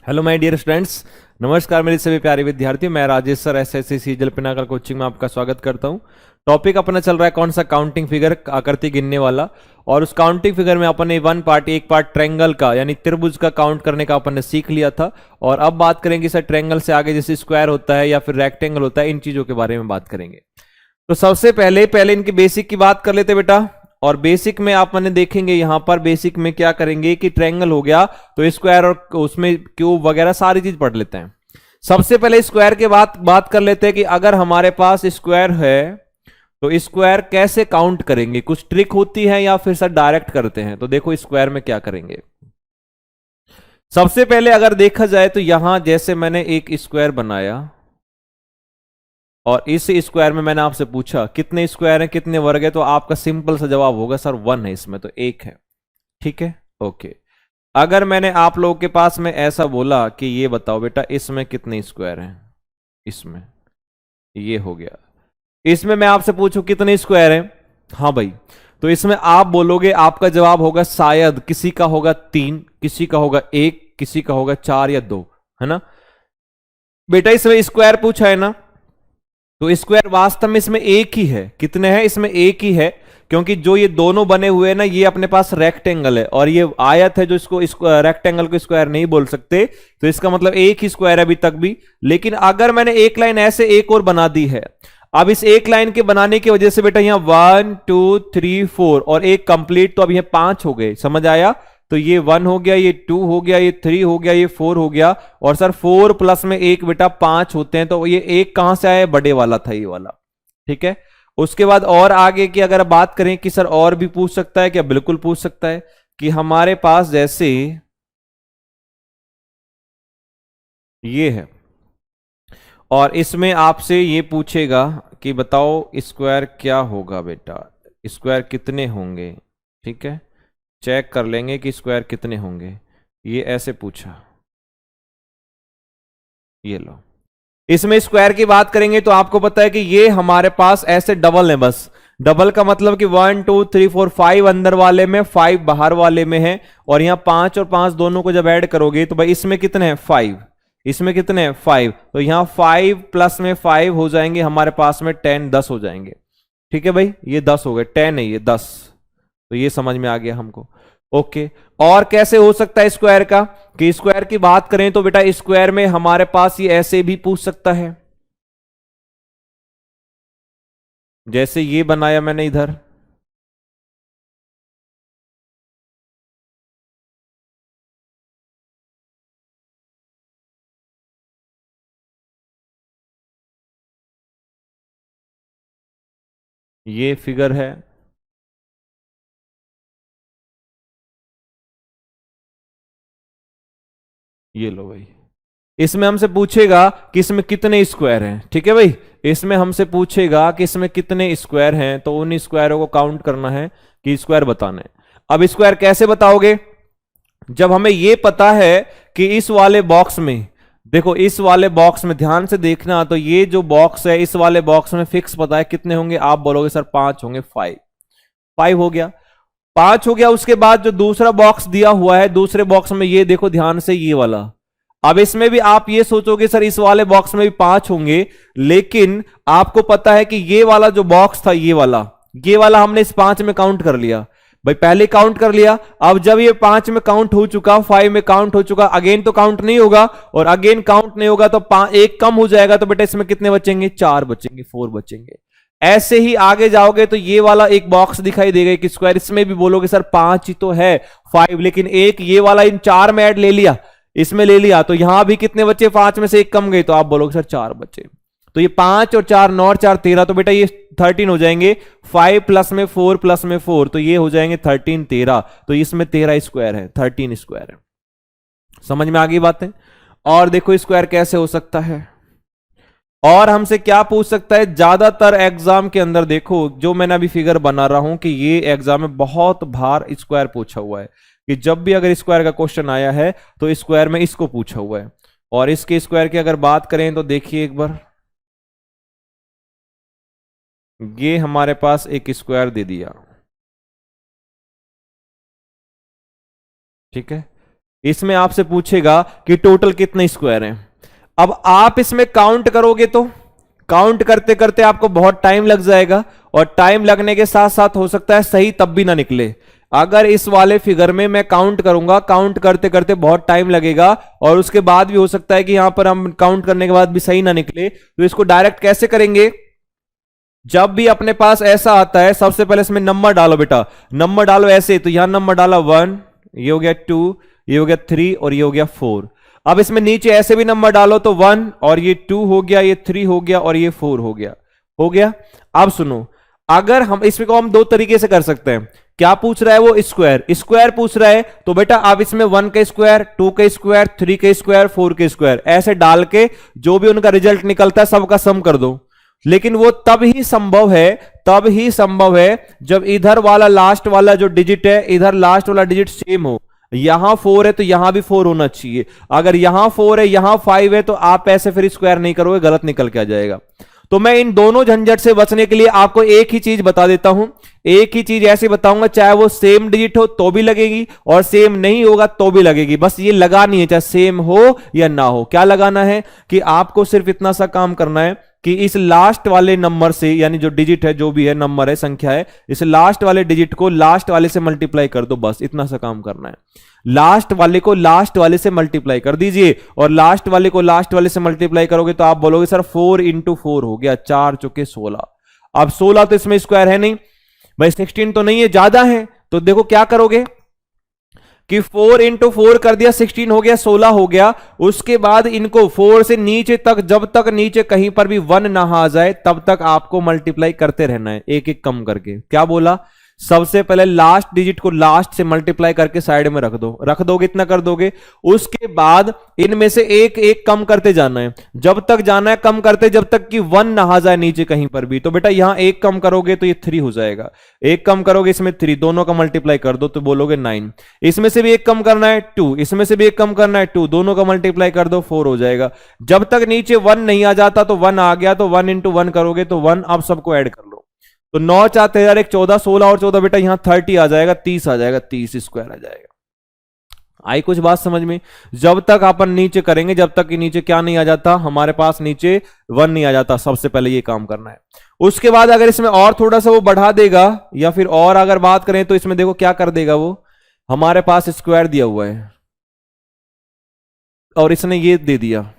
Hello my dear students. नमस्कार मेरे सभी प्यारे विद्यार्थियों। मैं Rajesh sir SSC CGL Pinnacle coaching में आपका स्वागत करता हूं। टॉपिक अपना चल रहा है कौन सा, काउंटिंग फिगर, आकृति गिनने वाला। और उस काउंटिंग फिगर में अपन ने एक पार्ट ट्रायंगल का यानी त्रिभुज का काउंट करने का अपन ने सीख लिया था। और अब बात करेंगे सर ट्रायंगल से आगे जैसे स्क्वायर होता है या फिर रेक्टेंगल होता है, इन चीजों के बारे में बात करेंगे। तो सबसे पहले पहले इनकी बेसिक की बात कर लेते बेटा। और बेसिक में आप मैंने देखेंगे यहां पर बेसिक में क्या करेंगे कि ट्रायंगल हो गया तो स्क्वायर और उसमें क्यूब वगैरह सारी चीज पढ़ लेते हैं। सबसे पहले स्क्वायर के बात कर लेते हैं कि अगर हमारे पास स्क्वायर है तो स्क्वायर कैसे काउंट करेंगे, कुछ ट्रिक होती है या फिर सर डायरेक्ट करते हैं। तो देखो स्क्वायर में क्या करेंगे। सबसे पहले अगर देखा जाए तो यहां जैसे मैंने एक स्क्वायर बनाया और इस स्क्वायर में मैंने आपसे पूछा कितने स्क्वायर हैं, कितने वर्ग है, तो आपका सिंपल सा जवाब होगा सर 1 है, इसमें तो 1 है। ठीक है, ओके। अगर मैंने आप लोगों के पास में ऐसा बोला कि ये बताओ बेटा इसमें कितने स्क्वायर हैं, इसमें ये हो गया। इसमें मैं आपसे पूछूं कितने स्क्वायर हैं, हाँ भाई, तो इसमें आप बोलोगे आपका जवाब होगा शायद किसी का होगा 3, किसी का होगा 1, किसी का होगा 4 या 2, है ना बेटा। इसमें स्क्वायर पूछा है ना, तो स्क्वायर वास्तव में इसमें एक ही है। कितने हैं, इसमें एक ही है, क्योंकि जो ये दोनों बने हुए हैं ना ये अपने पास रेक्टेंगल है और ये आयत है, जो इसको रेक्टेंगल को स्क्वायर नहीं बोल सकते। तो इसका मतलब एक ही स्क्वायर है अभी तक भी। लेकिन अगर मैंने एक लाइन ऐसे एक और बना दी है, अब इस एक लाइन के बनाने की वजह से बेटा यहां 1 2 3 4 और एक कंप्लीट, तो अब यह 5 हो गए, समझ आया। तो ये 1 हो गया, ये 2 हो गया, ये 3 हो गया, ये 4 हो गया। और सर 4 प्लस में 1 बेटा 5 होते हैं, तो ये एक कहां से आया, बड़े वाला था ये वाला। ठीक है, उसके बाद और आगे की अगर बात करें कि सर और भी पूछ सकता है क्या, बिल्कुल पूछ सकता है कि हमारे पास जैसे ये है और इसमें आपसे ये पूछेगा कि बताओ स्क्वायर क्या होगा बेटा, स्क्वायर कितने होंगे। ठीक है, चेक कर लेंगे कि स्क्वायर कितने होंगे। ये ऐसे पूछा, ये लो। इसमें स्क्वायर की बात करेंगे तो आपको पता है कि ये हमारे पास ऐसे डबल है, बस डबल का मतलब कि 1 2 3 4 5 अंदर वाले में 5 बाहर वाले में है। और यहां 5 और 5 दोनों को जब ऐड करोगे तो भाई इसमें कितने हैं 5, इसमें कितने हैं 5, तो यहां 5 प्लस में 5 हो जाएंगे हमारे पास में 10, 10 हो जाएंगे। ठीक है भाई, ये 10 हो गए, 10 है ये 10। तो ये समझ में आ गया हमको, ओके। और कैसे हो सकता है स्क्वायर का, कि स्क्वायर की बात करें तो बेटा स्क्वायर में हमारे पास ये ऐसे भी पूछ सकता है, जैसे ये बनाया मैंने इधर, ये फिगर है। ये लो भाई, इसमें हमसे पूछेगा कि इसमें कितने स्क्वायर हैं। ठीक है भाई, इसमें हमसे पूछेगा कि इसमें कितने स्क्वायर हैं, तो उन स्क्वायरों को काउंट करना है कि स्क्वायर बताना है। अब स्क्वायर कैसे बताओगे, जब हमें यह पता है कि इस वाले बॉक्स में, देखो इस वाले बॉक्स में ध्यान से देखना, तो ये जो बॉक्स है इस वाले बॉक्स में फिक्स पता है कितने होंगे, आप बोलोगे सर 5 होंगे, 5, 5 हो गया, 5 हो गया। उसके बाद जो दूसरा बॉक्स दिया हुआ है, दूसरे बॉक्स में ये देखो ध्यान से, ये वाला, अब इसमें भी आप ये सोचोगे सर इस वाले बॉक्स में भी 5 होंगे, लेकिन आपको पता है कि ये वाला जो बॉक्स था, ये वाला हमने इस 5 में काउंट कर लिया भाई, पहले काउंट कर लिया। अब जब ये 5 में काउंट हो चुका, 5 में काउंट हो चुका, अगेन तो काउंट नहीं होगा, और अगेन काउंट नहीं होगा तो एक कम हो जाएगा, तो बेटा इसमें कितने बचेंगे, 4 बचेंगे, 4 बचेंगे। ऐसे ही आगे जाओगे तो ये वाला एक बॉक्स दिखाई देगा एक स्क्वायर, इसमें भी बोलोगे सर 5 ही तो है, 5, लेकिन एक ये वाला इन 4 में ऐड ले लिया, इसमें ले लिया, तो यहां भी कितने बचे, 5 में से एक कम गए, तो आप बोलोगे सर 4 बचे। तो ये 5 और 4 9 और 4 13, तो बेटा ये 13 हो जाएंगे, 5 प्लस में 4 प्लस में 4, तो ये हो जाएंगे 13 13, तो इसमें 13 स्क्वायर है, 13 स्क्वायर है। समझ में आ गई बातें। और देखो स्क्वायर कैसे हो सकता है, और हमसे क्या पूछ सकता है, ज्यादातर एग्जाम के अंदर देखो जो मैंने अभी फिगर बना रहा हूं कि ये एग्जाम में बहुत बार स्क्वायर पूछा हुआ है, कि जब भी अगर स्क्वायर का क्वेश्चन आया है तो स्क्वायर में इसको पूछा हुआ है। और इसके स्क्वायर की अगर बात करें तो देखिए एक बार, ये हमारे पास एक स्क्वायर दे दिया, ठीक है, इसमें आपसे पूछेगा कि टोटल कितने स्क्वायर हैं। अब आप इसमें काउंट करोगे तो काउंट करते करते आपको बहुत टाइम लग जाएगा, और टाइम लगने के साथ साथ हो सकता है सही तब भी ना निकले। अगर इस वाले फिगर में मैं काउंट करूंगा, काउंट करते करते बहुत टाइम लगेगा, और उसके बाद भी हो सकता है कि यहां पर हम काउंट करने के बाद भी सही ना निकले। तो इसको डायरेक्ट कैसे करेंगे, जब भी अपने पास ऐसा आता है सबसे पहले इसमें नंबर डालो बेटा, नंबर डालो ऐसे, तो यहां नंबर डाला 1, ये हो गया 2, ये हो गया 3 और ये हो गया 4। अब इसमें नीचे ऐसे भी नंबर डालो तो 1 और ये 2 हो गया, ये 3 हो गया और ये 4 हो गया, हो गया। अब सुनो, अगर हम इसको हम दो तरीके से कर सकते हैं। क्या पूछ रहा है वो, स्क्वायर, स्क्वायर पूछ रहा है, तो बेटा आप इसमें 1 का स्क्वायर, 2 का स्क्वायर, 3 का स्क्वायर, 4 का स्क्वायर ऐसे डाल के जो भी उनका रिजल्ट निकलता है सबका सम कर दो। लेकिन वो तब ही संभव है, तब ही संभव है जब इधर वाला लास्ट वाला जो डिजिट है, इधर लास्ट वाला डिजिट सेम हो। यहां 4 है तो यहां भी 4 होना चाहिए। अगर यहां 4 है यहां 5 है तो आप ऐसे फिर स्क्वायर नहीं करोगे, गलत निकल के आ जाएगा। तो मैं इन दोनों झंझट से बचने के लिए आपको एक ही चीज बता देता हूं, एक ही चीज ऐसे बताऊंगा, चाहे वो सेम डिजिट हो तो भी लगेगी और सेम नहीं होगा तो भी लगेगी। बस ये लगानी है, चाहे सेम हो या ना हो। क्या लगाना है कि आपको सिर्फ इतना सा काम करना है कि इस लास्ट वाले नंबर से, यानी जो डिजिट है, जो भी है, नंबर है, संख्या है, इस लास्ट वाले डिजिट को लास्ट वाले से मल्टीप्लाई कर दो, बस इतना सा काम करना है। लास्ट वाले को लास्ट वाले से मल्टीप्लाई कर दीजिए, और लास्ट वाले को लास्ट वाले से मल्टीप्लाई करोगे तो आप बोलोगे सर 4 इंटू 4 हो गया, 4 चौके 16। अब 16 तो इसमें स्क्वायर है नहीं भाई, 16 तो नहीं है, ज्यादा है। तो देखो क्या करोगे कि 4 इंटू 4 कर दिया, 16 हो गया, 16 हो गया। उसके बाद इनको 4 से नीचे तक, जब तक नीचे कहीं पर भी 1 ना आ जाए तब तक आपको मल्टीप्लाई करते रहना है, एक एक कम करके। क्या बोला, सबसे पहले लास्ट डिजिट को लास्ट से मल्टीप्लाई करके साइड में रख दो, रख दोगे इतना कर दोगे। उसके बाद इनमें से एक एक कम करते जाना है, जब तक जाना है कम करते, जब तक कि 1 ना आ जाए नीचे कहीं पर भी। तो बेटा यहां एक कम करोगे तो ये 3 हो जाएगा, एक कम करोगे इसमें 3, दोनों का मल्टीप्लाई कर दो तो बोलोगे 9। इसमें से भी एक कम करना है 2, इसमें से भी एक कम करना है 2, दोनों का मल्टीप्लाई कर दो 4 हो जाएगा। जब तक नीचे 1 नहीं आ जाता तो 1 आ गया, तो 1 इंटू 1 करोगे तो 1। अब सबको ऐड कर लो, तो 9 4 13 1 14, 16 और 14 बेटा यहां 30 आ जाएगा, 30 आ जाएगा, 30 स्क्वायर आ जाएगा। आई कुछ बात समझ में? जब तक अपन नीचे करेंगे, जब तक कि नीचे क्या नहीं आ जाता, हमारे पास नीचे 1 नहीं आ जाता, सबसे पहले ये काम करना है। उसके बाद अगर इसमें और थोड़ा सा वो बढ़ा देगा, या फिर और अगर बात करें तो इसमें देखो क्या कर देगा वो, हमारे पास स्क्वायर दिया हुआ है और इसने ये दे दिया।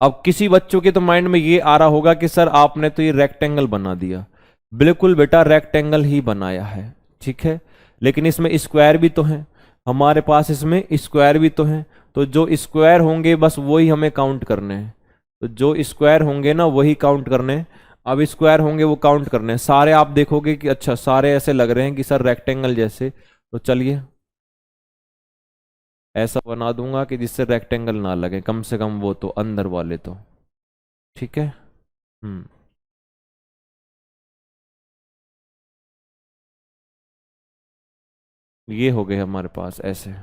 अब किसी बच्चों के तो माइंड में ये आ रहा होगा कि सर आपने तो ये रेक्टेंगल बना दिया। बिल्कुल बेटा रेक्टेंगल ही बनाया है, ठीक है, लेकिन इसमें स्क्वायर भी तो है, हमारे पास इसमें स्क्वायर भी तो है। तो जो स्क्वायर होंगे बस वही हमें काउंट करने हैं, तो जो स्क्वायर होंगे ना वही काउंट करने हैं। अब स्क्वायर होंगे वो काउंट करने हैं सारे। आप देखोगे कि अच्छा सारे ऐसे लग रहे हैं कि सर रेक्टेंगल जैसे, तो चलिए ऐसा बना दूंगा कि जिससे रेक्टेंगल ना लगे, कम से कम वो तो अंदर वाले तो, ठीक है। ये हो गए हमारे पास ऐसे।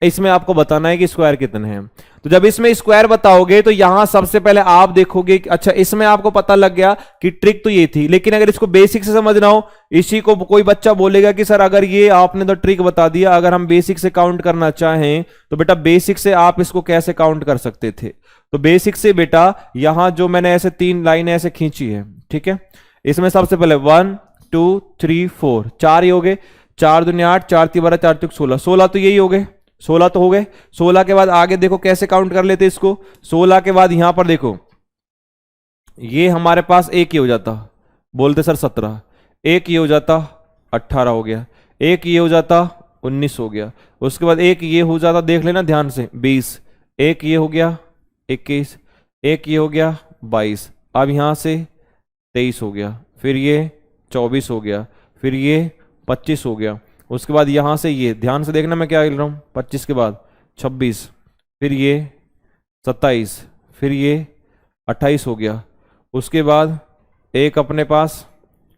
इसमें आपको बताना है कि स्क्वायर कितने हैं। तो जब इसमें स्क्वायर बताओगे तो यहां सबसे पहले आप देखोगे कि अच्छा इसमें आपको पता लग गया कि ट्रिक तो ये थी, लेकिन अगर इसको बेसिक से समझना हो, इसी को कोई बच्चा बोलेगा कि सर अगर ये आपने तो ट्रिक बता दिया, अगर हम बेसिक से काउंट करना चाहें तो बेटा बेसिक से आप इसको कैसे काउंट कर सकते थे। तो बेसिक से बेटा यहां जो मैंने ऐसे 3 लाइनें ऐसे खींची है, ठीक है, इसमें सबसे पहले 1 2 3 4, 4 ही हो गए, 4 दूनी 8, 4 3 12, 4 3 16, 16 तो यही हो गए, 16 तो हो गए। 16 के बाद आगे देखो कैसे काउंट कर लेते इसको। 16 के बाद यहां पर देखो ये हमारे पास एक ही हो जाता, बोलते सर 17, एक ये हो जाता 18 हो गया, एक ये हो जाता 19 हो गया, उसके बाद एक ये हो जाता, देख लेना ध्यान से, 20, एक ये हो गया 21, एक ये हो गया 22, अब यहां से 23 हो गया, फिर ये 24 हो गया, फिर ये 25 हो गया, उसके बाद यहां से ये ध्यान से देखना मैं क्या लिख रहा हूं, 25 के बाद 26, फिर ये 27, फिर ये 28 हो गया, उसके बाद एक अपने पास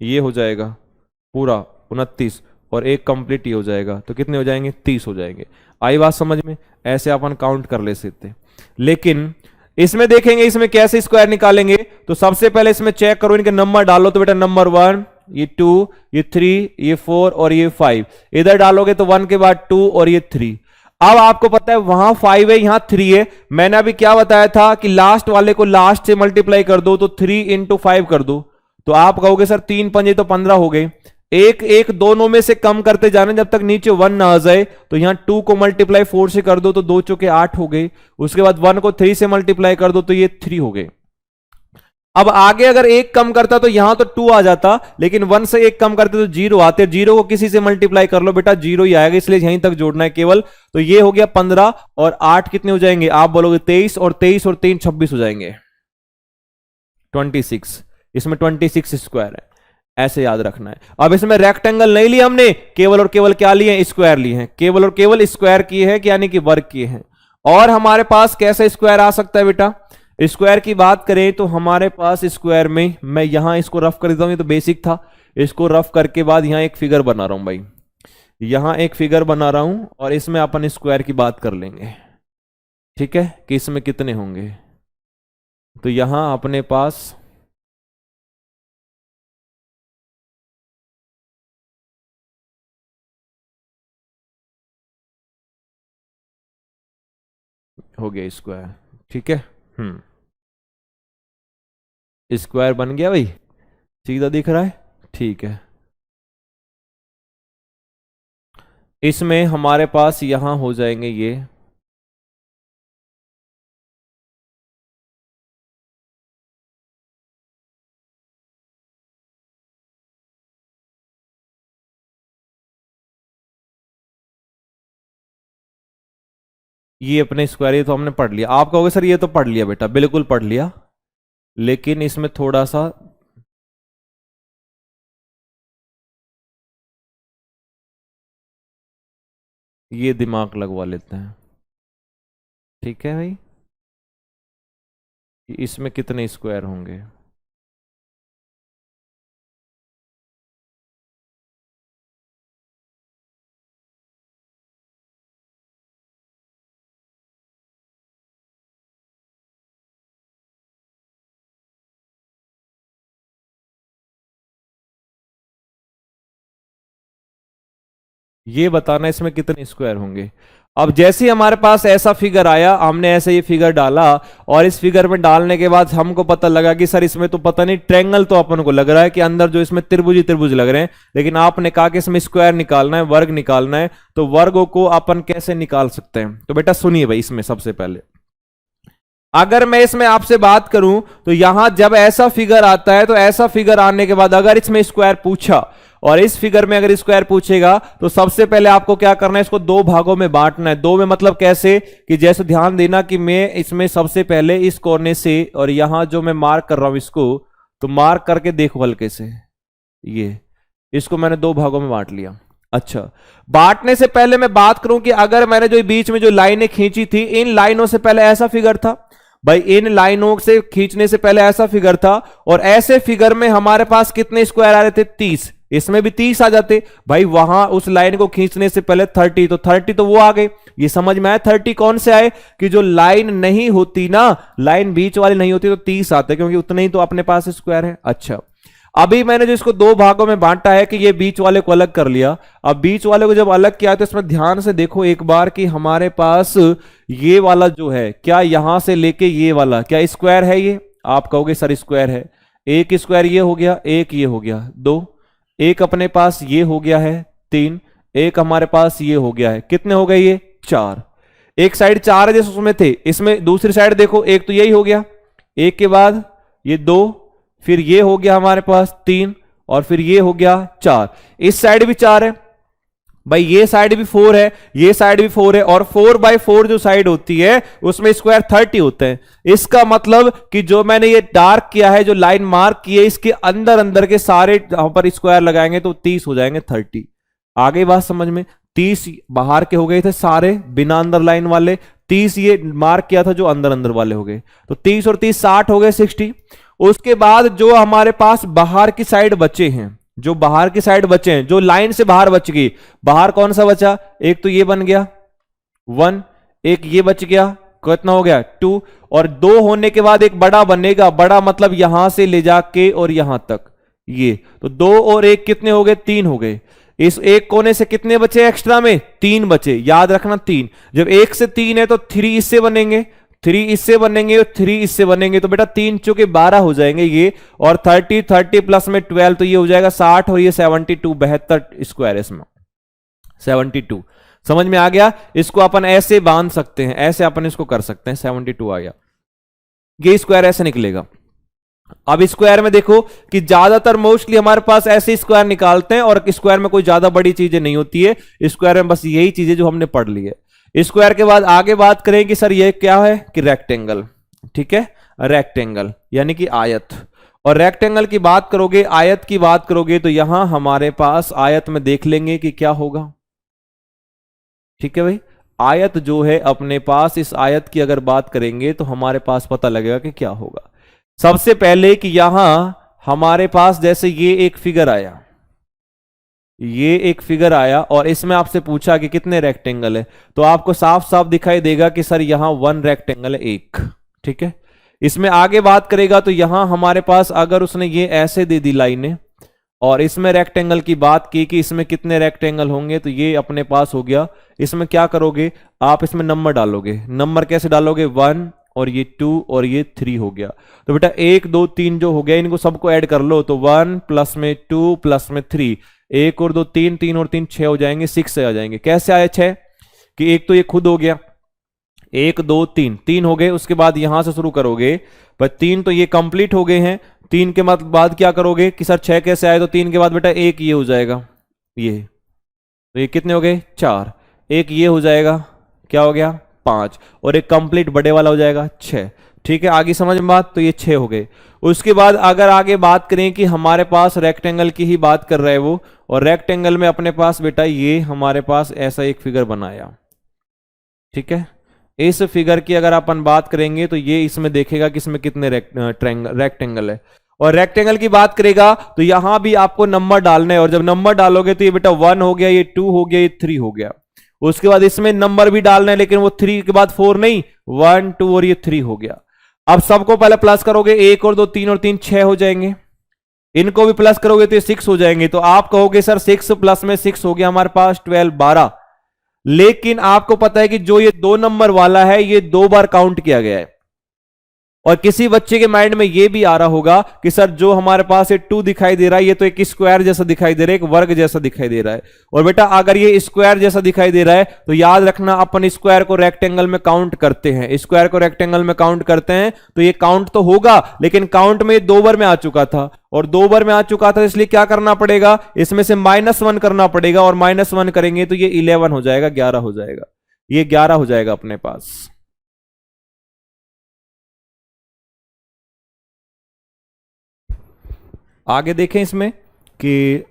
ये हो जाएगा पूरा 29, और एक कंप्लीट ये हो जाएगा, तो कितने हो जाएंगे 30 हो जाएंगे। आई बात समझ में? ऐसे अपन काउंट कर ले सकते। लेकिन इसमें देखेंगे इसमें कैसे स्क्वायर निकालेंगे। तो सबसे पहले इसमें चेक करो, इनके नंबर डालो। तो बेटा नंबर 1, ये 2, ये 3, ये 4 और ये 5 इधर डालोगे तो 1 के बाद 2 और ये 3। अब आपको पता है वहां 5 है, यहां 3 है। मैंने अभी क्या बताया था कि लास्ट वाले को लास्ट से मल्टीप्लाई कर दो, तो 3 इंटू 5 कर दो। तो आप कहोगे सर 3 पंजे तो 15 हो गए। एक एक दोनों में से कम करते जाना जब तक नीचे 1 ना आ जाए। तो यहां 2 को मल्टीप्लाई 4 से कर दो तो 2 चौके 8 हो गए। उसके बाद 1 को 3 से मल्टीप्लाई कर दो तो ये 3 हो गए। अब आगे अगर एक कम करता तो यहां तो 2 आ जाता, लेकिन 1 से एक कम करते तो 0 आते। 0 को किसी से मल्टीप्लाई कर लो बेटा, 0 ही आएगा, इसलिए यहीं तक जोड़ना है केवल। तो ये हो गया 15 और 8 कितने हो जाएंगे, आप बोलोगे 23 और 3 26 हो जाएंगे 26। इसमें 26 स्क्वायर है, ऐसे याद रखना है। अब इसमें रेक्टेंगल नहीं लिया हमने, केवल और केवल क्या लिए, स्क्वायर लिए हैं। केवल और केवल स्क्वायर किए हैं, यानी कि वर्ग किए हैं। और हमारे पास कैसा स्क्वायर आ सकता है बेटा, स्क्वायर की बात करें तो हमारे पास स्क्वायर में, मैं यहां इसको रफ कर देता हूं, ये तो बेसिक था। इसको रफ करके बाद यहां एक फिगर बना रहा हूं भाई, यहां एक फिगर बना रहा हूं और इसमें अपन स्क्वायर की बात कर लेंगे, ठीक है, कि इसमें कितने होंगे। तो यहां अपने पास हो गया स्क्वायर, ठीक है। स्क्वायर बन गया भाई, सीधा दिख रहा है, ठीक है। इसमें हमारे पास यहां हो जाएंगे ये अपने स्क्वायर, ये तो हमने पढ़ लिया। आप कहोगे सर ये तो पढ़ लिया बेटा, बिल्कुल पढ़ लिया, लेकिन इसमें थोड़ा सा ये दिमाग लगवा लेते हैं, ठीक है भाई। इसमें कितने स्क्वायर होंगे, ये बताना इसमें कितने स्क्वायर होंगे। अब जैसे ही हमारे पास ऐसा फिगर आया, हमने ऐसे ये फिगर डाला और इस फिगर में डालने के बाद हमको पता लगा कि सर इसमें तो पता नहीं, ट्रायंगल तो अपन को लग रहा है कि अंदर जो इसमें त्रिभुज त्रिभुज लग रहे हैं, लेकिन आपने कहा कि इसमें स्क्वायर निकालना है, वर्ग निकालना है। तो वर्गों को अपन कैसे निकाल सकते हैं, तो बेटा सुनिए भाई, इसमें सबसे पहले अगर मैं इसमें आपसे बात करूं तो यहां जब ऐसा फिगर आता है, तो ऐसा फिगर आने के बाद अगर इसमें स्क्वायर पूछा और इस फिगर में अगर स्क्वायर पूछेगा, तो सबसे पहले आपको क्या करना है, इसको दो भागों में बांटना है। दो में मतलब कैसे, कि जैसे ध्यान देना कि मैं इसमें सबसे पहले इस कोने से, और यहां जो मैं मार्क कर रहा हूं इसको, तो मार्क करके देखो हल्के से, ये इसको मैंने दो भागों में बांट लिया। अच्छा, बांटने से पहले मैं बात करूं कि अगर मैंने जो बीच में जो लाइनें खींची थी, इन लाइनों से पहले ऐसा फिगर था भाई, इन लाइनों से खींचने से पहले ऐसा फिगर था, और ऐसे फिगर में हमारे पास कितने स्क्वायर आ रहे थे, 30। इसमें भी 30 आ जाते भाई, वहां उस लाइन को खींचने से पहले 30, तो 30 तो वो आ गए। ये समझ में आया 30 कौन से आए, कि जो लाइन नहीं होती ना, लाइन बीच वाली नहीं होती, तो 30 आते, क्योंकि उतने ही तो अपने पास स्क्वायर है। अच्छा, अभी मैंने जो इसको दो भागों में बांटा है कि ये बीच वाले को अलग कर लिया। अब बीच वाले को जब अलग किया तो इसमें ध्यान से देखो एक बार कि हमारे पास ये वाला जो है, क्या यहां से लेके ये वाला क्या स्क्वायर है, ये आप कहोगे सर स्क्वायर है। एक स्क्वायर ये हो गया, एक ये हो गया, दो, एक अपने पास ये हो गया है, तीन, एक हमारे पास ये हो गया है, कितने हो गए ये, चार। एक साइड चार है जैसे उसमें थे, इसमें दूसरी साइड देखो, एक तो यही हो गया, एक के बाद ये दो, फिर ये हो गया हमारे पास तीन, और फिर ये हो गया चार। इस साइड भी चार है भाई, ये साइड भी 4 है, ये साइड भी 4 है, और 4/4 जो साइड होती है उसमें स्क्वायर 30 होते हैं। इसका मतलब कि जो मैंने ये डार्क किया है, जो लाइन मार्क की है, इसके अंदर अंदर के सारे यहां पर स्क्वायर लगाएंगे तो 30 हो जाएंगे, 30। आगे बात समझ में, 30 बाहर के हो गए थे सारे बिना अंदर लाइन वाले, 30 ये मार्क किया था जो अंदर अंदर वाले हो गए, तो 30 और 30 60 हो गए, 60। उसके बाद जो हमारे पास बाहर की साइड बचे हैं, जो बाहर की साइड बचे हैं, जो लाइन से बाहर बच गई, बाहर कौन सा बचा, एक तो ये बन गया 1, एक ये बच गया कितना हो गया 2, और 2 होने के बाद एक बड़ा बनेगा, बड़ा मतलब यहां से ले जाके और यहां तक, ये तो 2 और 1 कितने हो गए 3 हो गए। इस एक कोने से कितने बचे एक्स्ट्रा में 3 बचे, याद रखना 3। जब 1 से 3 है तो 3 इससे बनेंगे, 3 इससे बनेंगे और 3 इससे बनेंगे, तो बेटा 3 चौके 12 हो जाएंगे ये, और 30 प्लस में 12 तो ये हो जाएगा 60, और ये 72 72 स्क्वायर है इसमें 72। समझ में आ गया? इसको अपन ऐसे बांध सकते हैं, ऐसे अपन इसको कर सकते हैं, 72 आ गया, ये स्क्वायर ऐसे निकलेगा। अब स्क्वायर में देखो कि ज्यादातर मोस्टली हमारे पास ऐसे स्क्वायर निकालते हैं, और स्क्वायर में कोई ज्यादा बड़ी चीजें नहीं होती है, स्क्वायर में बस यही चीजें जो हमने पढ़ ली है। स्क्वायर के बाद आगे बात करें कि सर ये क्या है कि रेक्टेंगल, ठीक है, रेक्टेंगल यानी कि आयत। और रेक्टेंगल की बात करोगे, आयत की बात करोगे, तो यहां हमारे पास आयत में देख लेंगे कि क्या होगा, ठीक है भाई। आयत जो है अपने पास, इस आयत की अगर बात करेंगे तो हमारे पास पता लगेगा कि क्या होगा। सबसे पहले कि यहां हमारे पास जैसे ये एक फिगर आया, ये एक फिगर आया, और इसमें आपसे पूछा कि कितने रेक्टेंगल है, तो आपको साफ साफ दिखाई देगा कि सर यहां 1 रेक्टेंगल है, एक, ठीक है। इसमें आगे बात करेगा तो यहां हमारे पास अगर उसने ये ऐसे दे दी लाइनें, और इसमें रेक्टेंगल की बात की कि इसमें कितने रेक्टेंगल होंगे, तो ये अपने पास हो गया। इसमें क्या करोगे आप, इसमें नंबर डालोगे। नंबर कैसे डालोगे, 1 और ये 2 और ये 3 हो गया। तो बेटा 1 2 3 जो हो गया, इनको सबको ऐड कर लो, तो 1 प्लस में 2 प्लस में 3, 1 और 2 3, 3 और 3 6 हो जाएंगे, 6 से आ जाएंगे। कैसे आए 6 कि एक तो ये खुद हो गया, 1 2 3 3 हो गए। उसके बाद यहां से शुरू करोगे, पर 3 तो ये कंप्लीट हो गए हैं। 3 के बाद क्या करोगे कि सर 6 कैसे आए, तो 3 के बाद बेटा एक ये हो जाएगा, ये तो ये कितने हो गए 4, एक ये हो जाएगा, क्या हो गया 5, और एक कंप्लीट बड़े वाला हो जाएगा 6। ठीक है, आगे समझ में बात, तो ये 6 हो गए। उसके बाद अगर आगे बात करें कि हमारे पास रेक्टेंगल की ही बात कर रहा है वो, और रेक्टेंगल में अपने पास बेटा ये हमारे पास ऐसा एक फिगर बनाया, ठीक है। इस फिगर की अगर अपन बात करेंगे तो ये इसमें देखेगा कि इसमें कितने रेक्टेंगल है, और रेक्टेंगल की बात करेगा तो यहां भी आपको नंबर डालना है, और जब नंबर डालोगे तो ये बेटा 1 हो गया, ये 2 हो गया, ये 3 हो गया। उसके बाद इसमें नंबर भी डालना है, लेकिन वो 3 के बाद 4 नहीं, 1 2 और ये 3 हो गया। अब सबको पहले प्लस करोगे, 1 और 2 3 और 3 6 हो जाएंगे, इनको भी प्लस करोगे तो ये 6 हो जाएंगे। तो आप कहोगे सर 6 प्लस में 6 हो गया हमारे पास 12 12, लेकिन आपको पता है कि जो ये 2 नंबर वाला है ये 2 बार काउंट किया गया है। और किसी बच्चे के माइंड में ये भी आ रहा होगा कि सर जो हमारे पास ये 2 दिखाई दे रहा है, ये तो एक स्क्वायर जैसा दिखाई दे रहा है, एक वर्ग जैसा दिखाई दे रहा है। और बेटा अगर ये स्क्वायर जैसा दिखाई दे रहा है तो याद रखना अपन स्क्वायर को रेक्टेंगल में काउंट करते हैं, स्क्वायर को रेक्टेंगल में काउंट करते हैं, तो ये काउंट तो होगा, लेकिन काउंट में 2 बार में आ चुका था, और 2 बार में आ चुका था, इसलिए क्या करना पड़ेगा, इसमें से -1 करना पड़ेगा, और -1 करेंगे तो ये 11 हो जाएगा, 11 हो जाएगा, ये 11 हो जाएगा अपने पास। आगे देखें इसमें कि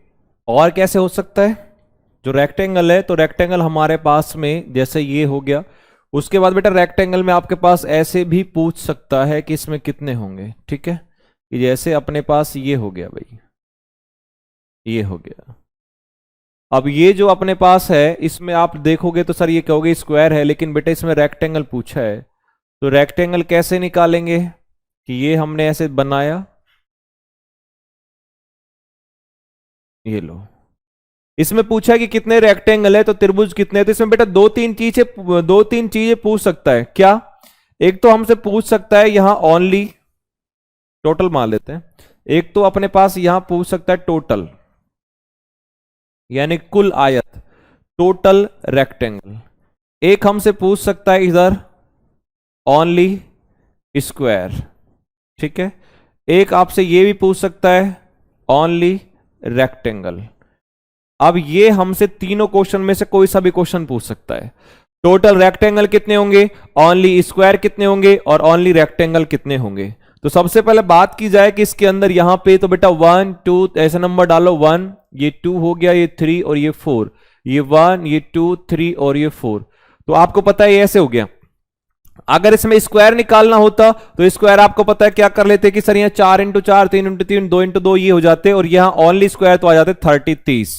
और कैसे हो सकता है। जो रेक्टेंगल है, तो रेक्टेंगल हमारे पास में जैसे ये हो गया। उसके बाद बेटा रेक्टेंगल में आपके पास ऐसे भी पूछ सकता है कि इसमें कितने होंगे, ठीक है, कि जैसे अपने पास ये हो गया भाई, ये हो गया। अब ये जो अपने पास है इसमें आप देखोगे तो सर ये कहोगे स्क्वायर है, लेकिन बेटा इसमें रेक्टेंगल पूछा है, तो रेक्टेंगल कैसे निकालेंगे कि ये हमने ऐसे बनाया, ये लो, इसमें पूछा कि कितने रेक्टेंगल है, तो त्रिभुज कितने, तो इसमें बेटा 2-3 चीजें पूछ सकता है। क्या, एक तो हमसे पूछ सकता है यहां ओनली, टोटल मान लेते हैं। एक तो अपने पास यहां पूछ सकता है टोटल, यानी कुल आयत, टोटल रेक्टेंगल। एक हमसे पूछ सकता है इधर ओनली स्क्वायर, ठीक है। एक आपसे ये भी पूछ सकता है ओनली रेक्टेंगल। अब ये हमसे तीनों क्वेश्चन में से कोई सा भी क्वेश्चन पूछ सकता है। टोटल रेक्टेंगल कितने होंगे, ओनली स्क्वायर कितने होंगे, और ओनली रेक्टेंगल कितने होंगे। तो सबसे पहले बात की जाए कि इसके अंदर यहां पे तो बेटा 1 2 ऐसे नंबर डालो, 1 ये 2 हो गया, ये 3 और ये 4, ये 1 ये 2 3 और ये 4। तो आपको पता है ये ऐसे हो गया। अगर इसमें स्क्वायर निकालना होता तो स्क्वायर आपको पता है क्या कर लेते कि सर यहाँ 4 × 4 3 × 3 2 × 2 ये हो जाते, और यहां ओनली स्क्वायर तो आ जाते 30 30।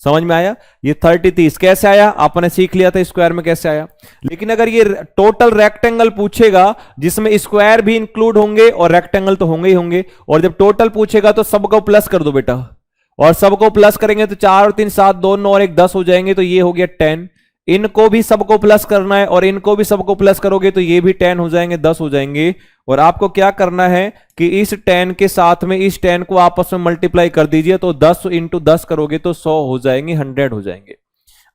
समझ में आया? ये 30 कैसे आया, आपने सीख लिया था स्क्वायर में कैसे आया। लेकिन अगर ये टोटल रेक्टेंगल पूछेगा जिसमें स्क्वायर भी इंक्लूड होंगे और रेक्टेंगल तो होंगे ही होंगे, और जब टोटल पूछेगा तो सबको प्लस कर दो बेटा, और सबको प्लस करेंगे तो 4 और 3 7, 2 9 और 1 10 हो जाएंगे, तो ये हो गया 10। इनको भी सबको प्लस करना है और इनको भी सबको प्लस करोगे तो ये भी 10 हो जाएंगे, 10 हो जाएंगे। और आपको क्या करना है कि इस 10 के साथ में इस 10 को आपस में मल्टीप्लाई कर दीजिए, तो 10 इंटू 10 करोगे तो 100 हो जाएंगे, 100 हो जाएंगे,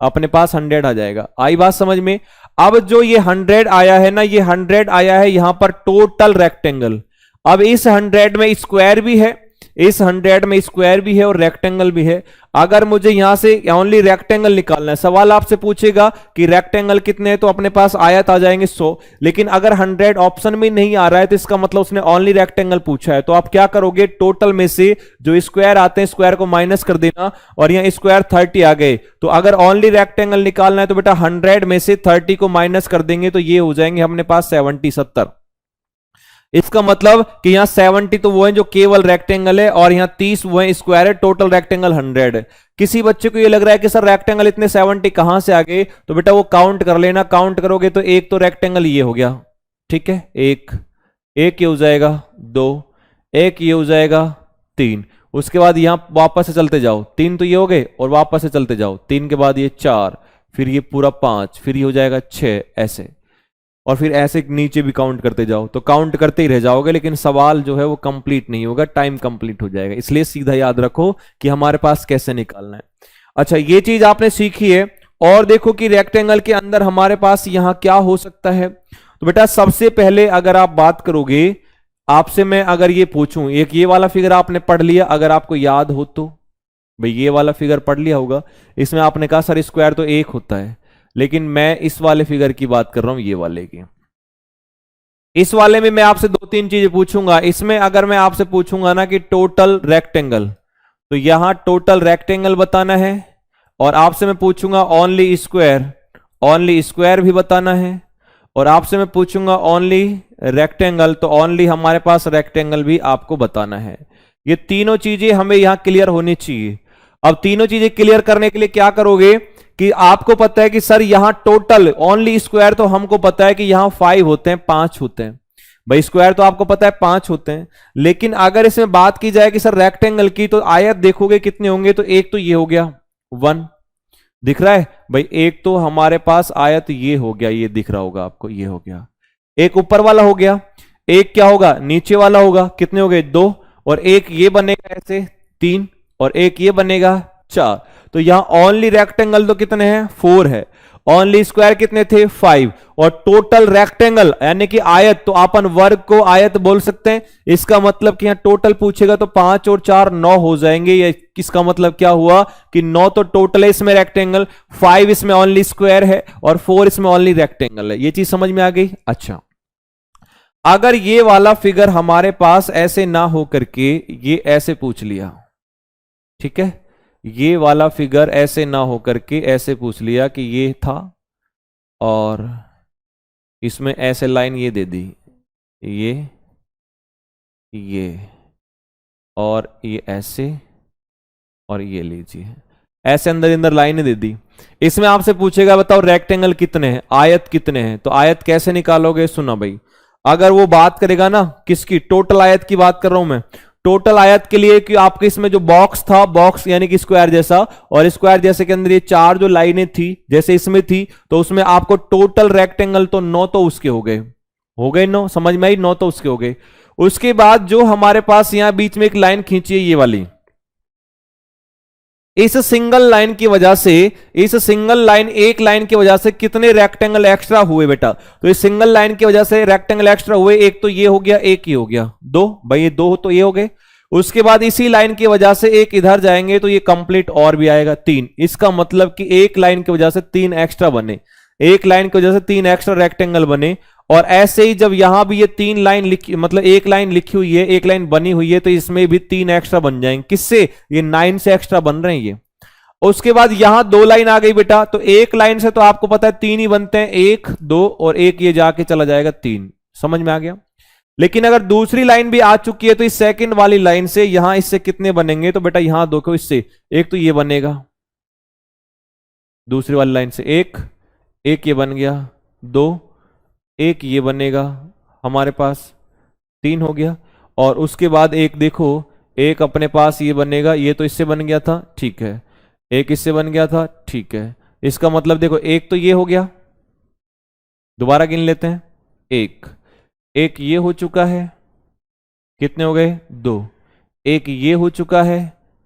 अपने पास 100 आ जाएगा। आई बात समझ में? अब जो ये 100 आया है ना, ये 100 आया है यहां पर टोटल रेक्टेंगल। अब इस 100 में स्क्वायर भी है, इस 100 में स्क्वायर भी है और रेक्टेंगल भी है। अगर मुझे यहां से ओनली रेक्टेंगल निकालना है, सवाल आपसे पूछेगा कि रेक्टेंगल कितने हैं, तो अपने पास आयत आ जाएंगे 100। लेकिन अगर 100 ऑप्शन में नहीं आ रहा है तो इसका मतलब उसने ओनली रेक्टेंगल पूछा है। तो आप क्या करोगे, टोटल में से जो स्क्वायर आते हैं स्क्वायर को माइनस कर देना, और यहां स्क्वायर 30 आ गए, तो अगर ओनली रेक्टेंगल निकालना है तो बेटा 100 में से 30 को माइनस कर देंगे, तो ये हो जाएंगे अपने पास 70। इसका मतलब कि यहां 70 तो वो है जो केवल रेक्टेंगल है, और यहां 30 वो है स्क्वायर है, टोटल रेक्टेंगल 100 है। किसी बच्चे को ये लग रहा है कि सर रेक्टेंगल इतने 70 कहां से आ गए, तो बेटा वो काउंट कर लेना, काउंट करोगे तो एक तो रेक्टेंगल ये हो गया, ठीक है, एक ये हो जाएगा 2, एक ये हो जाएगा 3, उसके बाद यहां वापस से चलते जाओ, 3 तो ये हो गए, और वापस से चलते जाओ, 3 के बाद ये 4, फिर ये पूरा 5, फिर ये हो जाएगा 6, ऐसे, और फिर ऐसे नीचे भी काउंट करते जाओ, तो काउंट करते ही रह जाओगे, लेकिन सवाल जो है वो कंप्लीट नहीं होगा, टाइम कंप्लीट हो जाएगा। इसलिए सीधा याद रखो कि हमारे पास कैसे निकालना है। अच्छा, ये चीज आपने सीखी है। और देखो कि रेक्टेंगल के अंदर हमारे पास यहां क्या हो सकता है। तो बेटा सबसे पहले अगर आप बात करोगे, आपसे मैं अगर ये पूछूं, एक ये वाला फिगर आपने पढ़ लिया, अगर आपको याद हो तो, भाई ये वाला फिगर पढ़ लिया होगा, इसमें आपने कहा सर स्क्वायर तो एक होता है, लेकिन मैं इस वाले फिगर की बात कर रहा हूं, ये वाले की। इस वाले में मैं आपसे 2-3 चीजें पूछूंगा। इसमें अगर मैं आपसे पूछूंगा ना कि टोटल रेक्टेंगल, तो यहां टोटल रेक्टेंगल बताना है, और आपसे मैं पूछूंगा ओनली स्क्वायर भी बताना है, और आपसे मैं पूछूंगा ओनली रेक्टेंगल, तो ओनली हमारे पास रेक्टेंगल भी आपको बताना है। ये तीनों चीजें हमें यहां क्लियर होनी चाहिए। अब तीनों चीजें क्लियर करने के लिए क्या करोगे कि आपको पता है कि सर यहां टोटल ओनली स्क्वायर, तो हमको पता है कि यहां 5 होते हैं, 5 होते हैं, भाई स्क्वायर तो आपको पता है 5 होते हैं। लेकिन अगर इसमें बात की जाए कि सर रेक्टेंगल की, तो आयत देखोगे कितने होंगे, तो एक तो ये हो गया 1, दिख रहा है भाई, एक तो हमारे पास आयत ये हो गया, ये दिख रहा होगा आपको, ये हो गया, एक ऊपर वाला हो गया, एक क्या होगा नीचे वाला होगा, कितने हो गए 2, और एक ये बनेगा ऐसे 3, और एक ये बनेगा 4। तो यहां ओनली रेक्टेंगल तो कितने हैं 4 है, ओनली स्क्वायर कितने थे 5, और टोटल रेक्टेंगल यानी कि आयत, तो अपन वर्ग को आयत बोल सकते हैं। इसका मतलब कि यहां टोटल पूछेगा तो 5 और 4 9 हो जाएंगे। ये किसका मतलब क्या हुआ कि 9 तो टोटल है इसमें रेक्टेंगल, 5 इसमें ओनली स्क्वायर है, और 4 इसमें ओनली रेक्टेंगल है। ये चीज समझ में आ गई। अच्छा, अगर ये वाला फिगर हमारे पास ऐसे ना हो करके ये ऐसे पूछ लिया, ठीक है, ये वाला फिगर ऐसे ना हो करके ऐसे पूछ लिया कि ये था, और इसमें ऐसे लाइन ये दे दी, ये और ये ऐसे, और ये लीजिए ऐसे अंदर अंदर लाइनें दे दी। इसमें आपसे पूछेगा बताओ रेक्टेंगल कितने हैं, आयत कितने हैं, तो आयत कैसे निकालोगे। सुना भाई, अगर वो बात करेगा ना किसकी, टोटल आयत की बात कर रहा हूं मैं, टोटल आयत के लिए कि आपके इसमें जो बॉक्स था, बॉक्स यानी कि स्क्वायर जैसा, और स्क्वायर जैसे के अंदर ये 4 जो लाइनें थी जैसे इसमें थी, तो उसमें आपको टोटल रेक्टेंगल तो 9 तो उसके हो गए 9, समझ में आई, 9 तो उसके हो गए। उसके बाद जो हमारे पास यहां बीच में एक लाइन खींची है ये वाली, इस सिंगल लाइन की वजह से, इस सिंगल लाइन एक लाइन की वजह से कितने रेक्टेंगल एक्स्ट्रा हुए बेटा, तो इस सिंगल लाइन की वजह से रेक्टेंगल एक्स्ट्रा हुए, एक तो ये हो गया, एक ही हो गया 2, भाई ये 2 तो ये हो गए। उसके बाद इसी लाइन की वजह से एक इधर जाएंगे तो ये कंप्लीट और भी आएगा 3। इसका मतलब कि एक लाइन की वजह से 3 एक्स्ट्रा बने, एक लाइन की वजह से 3 एक्स्ट्रा रेक्टेंगल बने। और ऐसे ही जब यहां भी ये 3 लाइन लिखी, मतलब एक लाइन लिखी हुई है, एक लाइन बनी हुई है, तो इसमें भी 3 एक्स्ट्रा बन जाएंगे। किससे, ये 9 से एक्स्ट्रा बन रहे हैं ये। उसके बाद यहां 2 लाइन आ गई बेटा, तो एक लाइन से तो आपको पता है 3 ही बनते हैं, 1 2 और एक ये जाके चला जाएगा 3, समझ में आ गया। लेकिन अगर दूसरी लाइन भी आ चुकी है तो इस सेकंड वाली लाइन से यहां इससे कितने बनेंगे, तो बेटा यहां देखो, इससे एक तो ये बनेगा, दूसरी वाली लाइन से एक, एक ये बन गया, दो, एक ये बनेगा हमारे पास, तीन हो गया। और उसके बाद एक देखो, एक अपने पास ये बनेगा, ये तो इससे बन गया था, ठीक है, एक इससे बन गया था, ठीक है। इसका मतलब देखो एक तो ये हो गया, दोबारा गिन लेते हैं, एक, एक ये हो चुका है, कितने हो गए, दो, एक ये हो चुका है,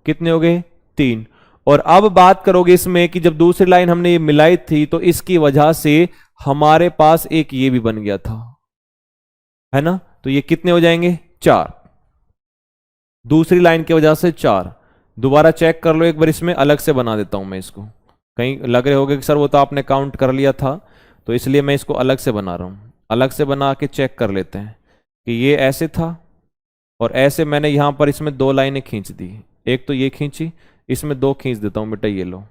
कितने हो गए, तीन। और अब बात करोगे इसमें कि जब दूसरी लाइन हमने ये मिलाई थी तो इसकी वजह से हमारे पास एक ये भी बन गया था, है ना, तो ये कितने हो जाएंगे, चार, दूसरी लाइन की वजह से चार। दोबारा चेक कर लो एक बार, इसमें अलग से बना देता हूं मैं इसको, कहीं लग रहे होगे कि सर वो तो आपने काउंट कर लिया था, तो इसलिए मैं इसको अलग से बना रहा हूं। अलग से बना के चेक कर लेते हैं कि ये ऐसे था और ऐसे मैंने यहां पर इसमें दो लाइनें खींच दी, एक तो ये खींची, इसमें दो खींच देता हूं बेटा, ये लो,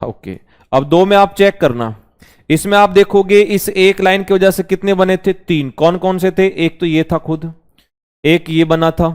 ओके। अब दो में आप चेक करना, इसमें आप देखोगे इस एक लाइन की वजह से कितने बने थे, तीन। कौन कौन से थे, एक तो ये था खुद, एक ये बना था,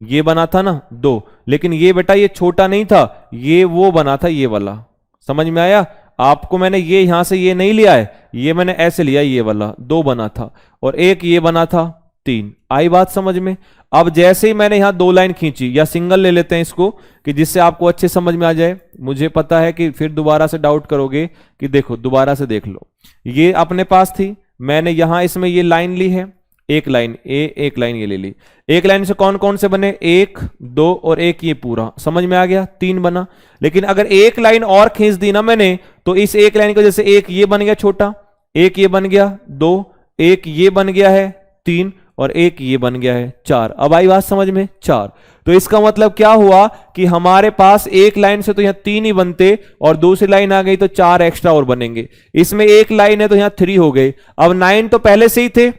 ये बना था ना, दो। लेकिन ये बेटा ये छोटा नहीं था, ये वो बना था, ये वाला, समझ में आया आपको, मैंने ये यहां से ये नहीं लिया है, ये मैंने ऐसे लिया, ये वाला दो बना था, और एक ये बना था, तीन। आई बात समझ में। अब जैसे ही मैंने यहां दो लाइन खींची, या सिंगल ले लेते हैं इसको कि जिससे आपको अच्छे समझ में आ जाए, मुझे पता है कि फिर दोबारा से डाउट करोगे, कि देखो दोबारा से देख लो, ये अपने पास थी, मैंने यहां इसमें ये लाइन ली है, एक लाइन एक लाइन ये ले ली, एक लाइन से कौन कौन से बने, एक, दो और एक ये पूरा, समझ में आ गया, तीन बना। लेकिन अगर एक लाइन और खींच दी ना मैंने, तो इस एक लाइन की वजह से एक ये बन गया छोटा, एक ये बन गया, दो, एक ये बन गया है, तीन, और एक ये बन गया है, चार। अब आई बात समझ में, चार। तो इसका मतलब क्या हुआ कि हमारे पास एक लाइन से तो यहां तीन ही बनते, और दूसरी लाइन आ गई तो चार एक्स्ट्रा और बनेंगे। इसमें एक लाइन है तो यहां थ्री हो गए। अब नाइन तो पहले से ही थे,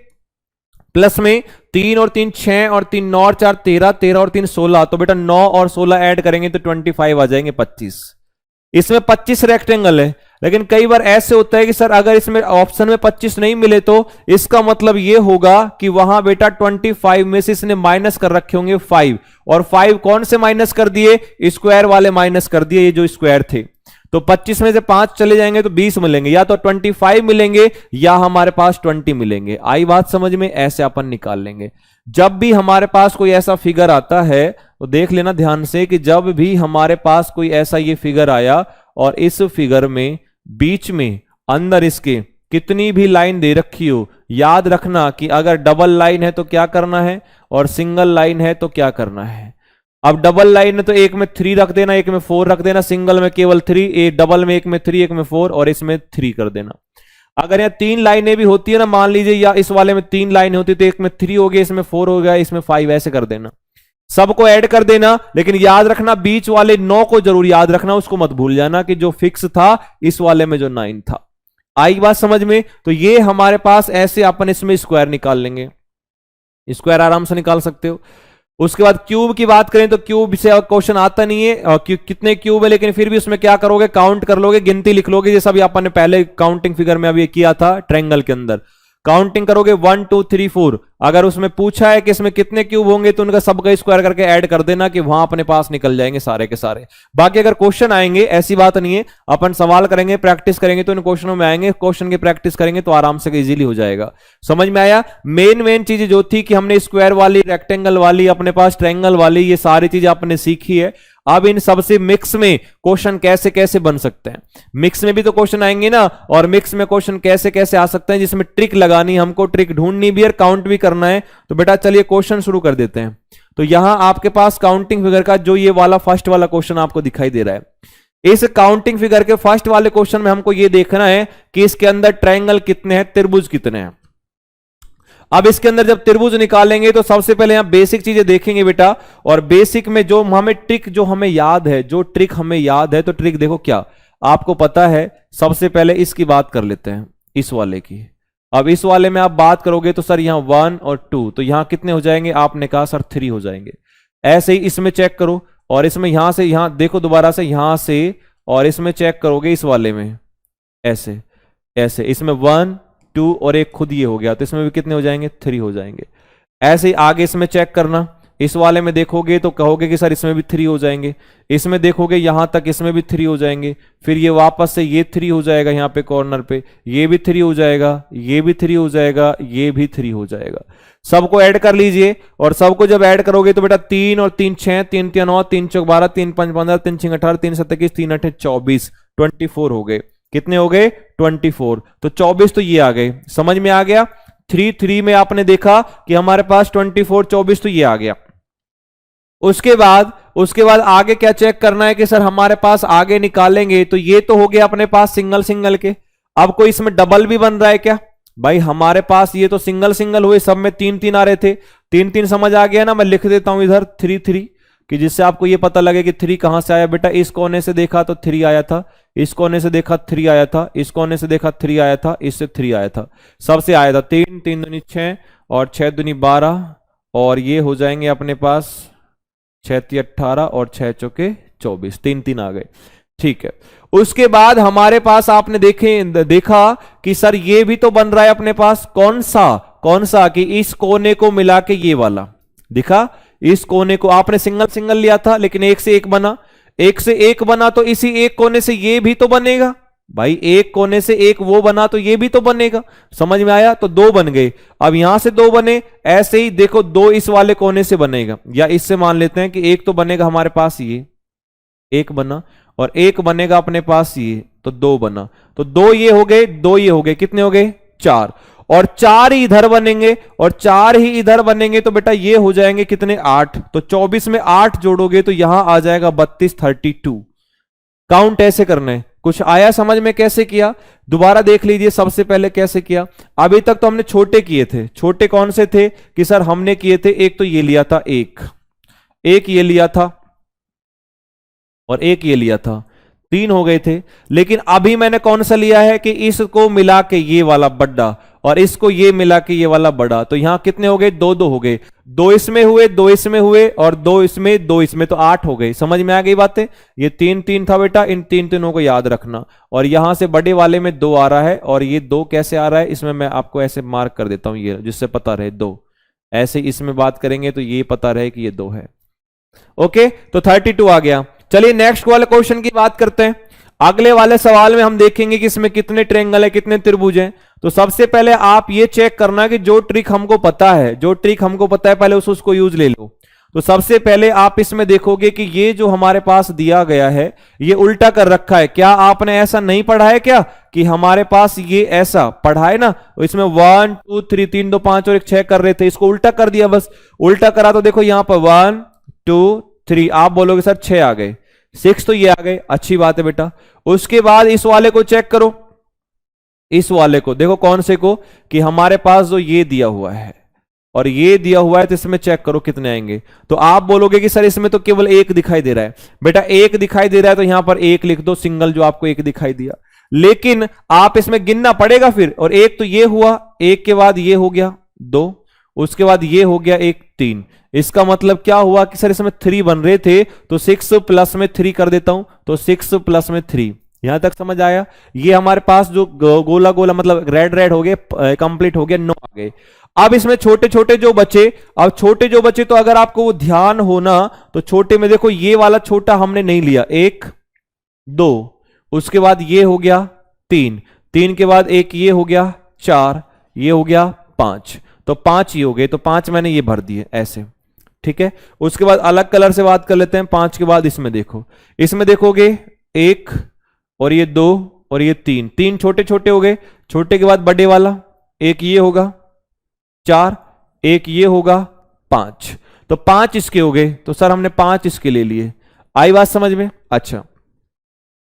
प्लस में तीन और तीन छह, और तीन नौ और चार तेरह, तेरह और तीन सोलह, तो बेटा 9 और 16 ऐड करेंगे तो 25 आ जाएंगे, 25। इसमें 25 रेक्टेंगल है। लेकिन कई बार ऐसे होता है कि सर अगर इसमें ऑप्शन में 25 नहीं मिले, तो इसका मतलब यह होगा कि वहां बेटा 25 में से इसने माइनस कर रखे होंगे 5, और 5 कौन से माइनस कर दिए, स्क्वायर वाले माइनस कर दिए, ये जो स्क्वायर थे। तो 25 में से 5 चले जाएंगे तो 20 मिलेंगे, या तो 25 मिलेंगे या हमारे पास 20 मिलेंगे। आई बात समझ में, ऐसे अपन निकाल लेंगे। जब भी हमारे पास कोई ऐसा फिगर आता है तो देख लेना ध्यान से कि जब भी हमारे पास कोई ऐसा ये फिगर आया और इस फिगर में बीच में अंदर इसके कितनी भी लाइन दे रखी हो, याद रखना कि अगर डबल लाइन है तो क्या करना है और सिंगल लाइन है तो क्या करना है। अब डबल लाइन है तो एक में 3 रख देना, एक में 4 रख देना, सिंगल में केवल 3, एक डबल में एक में 3, एक में 4 और इसमें 3 कर देना। अगर यहाँ 3 लाइनें भी होती है ना, मान लीजिए, या इस वाले में 3 लाइनें होती तो एक में 3 हो गया, इसमें 4 हो गया, इसमें 5, ऐसे कर देना, सबको ऐड कर देना। लेकिन याद रखना बीच वाले 9 को जरूर याद रखना, उसको मत भूल जाना कि जो फिक्स था इस वाले में जो 9 था। आई बात समझ में। तो ये हमारे पास ऐसे अपन इसमें स्क्वायर निकाल लेंगे, स्क्वायर आराम से निकाल सकते हो। उसके बाद क्यूब की बात करें तो क्यूब से क्वेश्चन आता नहीं है, कितने क्यूब है, लेकिन फिर भी उसमें क्या करोगे, काउंट कर लोगे, गिनती लिख लोगे, जैसा भी अपन ने पहले काउंटिंग फिगर में अभी किया था ट्रायंगल के अंदर। काउंटिंग करोगे 1 2 3 4। अगर उसमें पूछा है कि इसमें कितने क्यूब होंगे तो उनका सबका स्क्वायर करके ऐड कर देना कि वहां अपने पास निकल जाएंगे सारे के सारे। बाकी अगर क्वेश्चन आएंगे ऐसी बात नहीं है, अपन सवाल करेंगे, प्रैक्टिस करेंगे तो इन क्वेश्चनों में आएंगे, क्वेश्चन की प्रैक्टिस करेंगे तो आराम से इजीली हो जाएगा। समझ में आया। मेन चीजें जो थी कि हमने स्क्वायर वाली, रेक्टेंगल वाली, अपने पास ट्रायंगल वाली, ये सारी चीजें आपने सीखी है। अब इन सबसे मिक्स में क्वेश्चन कैसे कैसे बन सकते हैं, मिक्स में भी तो क्वेश्चन आएंगे ना, और मिक्स में क्वेश्चन कैसे कैसे आ सकते हैं जिसमें ट्रिक लगानी, हमको ट्रिक ढूंढनी भी और काउंट भी करना है। तो बेटा चलिए क्वेश्चन शुरू कर देते हैं। तो यहां आपके पास काउंटिंग फिगर का जो ये वाला फर्स्ट वाला क्वेश्चन आपको दिखाई दे रहा है, इस काउंटिंग फिगर के फर्स्ट वाले क्वेश्चन में हमको ये देखना है कि इसके अंदर ट्रायंगल कितने हैं, त्रिभुज कितने हैं। अब इसके अंदर जब त्रिभुज निकालेंगे तो सबसे पहले यहां बेसिक चीजें देखेंगे बेटा, और बेसिक में जो हमें ट्रिक जो हमें याद है, जो ट्रिक हमें याद है, तो ट्रिक देखो क्या आपको पता है। सबसे पहले इसकी बात कर लेते हैं, इस वाले की। अब इस वाले में आप बात करोगे तो सर यहां 1 और 2, तो यहां कितने हो जाएंगे, आपने कहा सर 3 हो जाएंगे। ऐसे ही इसमें चेक करो, और इसमें यहां से यहां देखो दोबारा से यहां से, और इसमें चेक करोगे इस वाले में ऐसे ऐसे, इसमें 1 2 और एक खुद ये हो गया, तो इसमें भी कितने हो जाएंगे, 3 हो जाएंगे। ऐसे ही आगे इसमें चेक करना, इस वाले में देखोगे तो कहोगे कि सर इसमें भी 3 हो जाएंगे, इसमें देखोगे यहां तक इसमें भी 3 हो जाएंगे, फिर ये वापस से ये 3 हो जाएगा यहाँ पे कॉर्नर पे, ये भी 3 हो जाएगा, ये भी 3 हो जाएगा, ये भी 3 हो जाएगा। सबको ऐड कर लीजिए और सबको जब ऐड करोगे तो बेटा 3 और 3 6, 3 3 9, 3 4 12, 3 5 15, 3 6 18, 3 7 21, 3 8 24, 24 हो गए। कितने हो गए? 24। तो 24 तो ये आ गए, समझ में आ गया। 3 3 में आपने देखा कि हमारे पास 24 24 तो ये आ गया। उसके बाद आगे क्या चेक करना है कि सर हमारे पास आगे निकालेंगे तो ये तो हो गया अपने पास सिंगल सिंगल के। अब कोई इसमें डबल भी बन रहा है क्या? भाई हमारे पास ये तो सिंगल सिंगल हुए, सब में 3 3 आ रहे थे, 3 3 समझ आ गया ना। मैं लिख देता हूं इधर 3 3 कि जिससे आपको ये पता लगे कि 3 कहां से आया। बेटा इस कोने से देखा तो 3 आया था, इस कोने से देखा 3 आया था, इस कोने से देखा 3 आया था, इससे 3 आया था, सबसे आया था 3 3 दूनी 6 और 6 दूनी 12 और ये हो जाएंगे अपने पास 6 3 18 और 6 चौके 24, 3 3 आ गए। ठीक है, उसके बाद हमारे पास आपने देखा कि सर ये भी तो बन रहा है अपने पास। कौन सा कि इस कोने को मिला के ये वाला दिखा, इस कोने को आपने सिंगल सिंगल लिया था लेकिन एक से एक बना, एक से एक बना तो इसी एक कोने से ये भी तो बनेगा। भाई एक कोने से एक वो बना तो ये भी तो बनेगा, समझ में आया। तो 2 बन गए। अब यहां से 2 बने, ऐसे ही देखो 2 इस वाले कोने से बनेगा, या इससे मान लेते हैं कि एक तो बनेगा हमारे पास, ये एक बना और एक बनेगा अपने पास ये, तो 2 बना। तो 2 ये हो गए, 2 ये हो गए, कितने हो गए? 4। और 4 ही इधर बनेंगे और 4 ही इधर बनेंगे तो बेटा ये हो जाएंगे कितने? 8। तो 24 में 8 जोड़ोगे तो यहां आ जाएगा 32 32। काउंट ऐसे करना है। कुछ आया समझ में कैसे किया? दोबारा देख लीजिए सबसे पहले कैसे किया। अभी तक तो हमने छोटे किए थे। छोटे कौन से थे कि सर हमने किए थे, एक तो ये लिया था, एक ये लिया था और एक ये लिया था, 3 हो गए थे। लेकिन अभी मैंने कौन सा लिया है कि इसको मिला के ये वाला बड़ा और इसको ये मिला के ये वाला बड़ा। तो यहां कितने हो गए? 2 2 हो गए, 2 इसमें हुए, 2 इसमें हुए और 2 इसमें, 2 इसमें, तो 8 हो गए। समझ में आ गई बातें? ये 3 3 था बेटा, इन 3 3 को याद रखना। और यहां से बड़े वाले में 2 आ रहा है और ये 2 कैसे आ रहा है, इसमें मैं आपको ऐसे मार्क कर देता हूं, ये जिससे पता रहे 2। ऐसे इसमें बात करेंगे तो ये पता रहे कि ये 2 है। ओके, तो 32 आ गया। चलिए नेक्स्ट वाले क्वेश्चन की बात करते हैं। अगले वाले सवाल में हम देखेंगे कि इसमें कितने ट्रायंगल है, कितने त्रिभुज हैं। तो सबसे पहले आप ये चेक करना कि जो ट्रिक हमको पता है, पहले उसको यूज ले लो। तो सबसे पहले आप इसमें देखोगे कि ये जो हमारे पास दिया गया है ये उल्टा कर रखा है। क्या आपने ऐसा नहीं पढ़ा है क्या कि हमारे पास ये ऐसा पढ़ा है ना? तो इसमें 1 2 3 3 2 5 और 1 6 कर रहे थे, इसको उल्टा कर दिया, बस उल्टा करा। तो देखो यहां पर 1 2 3, आप बोलोगे सर 6 आ गए, 6 तो ये आ गए, अच्छी बात है बेटा। उसके बाद इस वाले को चेक करो, इस वाले को देखो, कौन से को कि हमारे पास जो ये दिया हुआ है और ये दिया हुआ है, तो इसमें चेक करो कितने आएंगे। तो आप बोलोगे कि सर इसमें तो केवल 1 दिखाई दे रहा है। बेटा 1 दिखाई दे रहा है तो यहां पर 1 लिख दो, सिंगल जो आपको 1 दिखाई दिया। लेकिन आप इसमें गिनना पड़ेगा फिर, और 1 तो ये हुआ, 1 के बाद ये हो गया 2, उसके बाद ये हो गया 1 3। इसका मतलब क्या हुआ कि सर इसमें 3 बन रहे थे, तो 6 प्लस में 3 कर देता हूं, तो 6 प्लस में 3। यहां तक समझ आया? ये हमारे पास जो गोला गोला मतलब रेड रेड हो गए, कंप्लीट हो गया, 9 आ गए। अब इसमें छोटे छोटे जो बचे, तो अगर आपको वो ध्यान होना तो छोटे में देखो ये वाला छोटा हमने नहीं लिया, 1 2, उसके बाद ये हो गया 3, 3 के बाद एक ये हो गया 4, ये हो गया 5, तो 5 ये हो गए, तो 5 मैंने ये भर दिए ऐसे, ठीक है। उसके बाद अलग कलर से बात कर लेते हैं। 5 के बाद इसमें देखो, इसमें देखोगे 1 और ये 2 और ये 3, 3 छोटे छोटे हो गए। छोटे के बाद बड़े वाला, एक ये होगा 4, एक ये होगा 5, तो 5 इसके हो गए। तो सर हमने 5 इसके ले लिए। आई बात समझ में? अच्छा,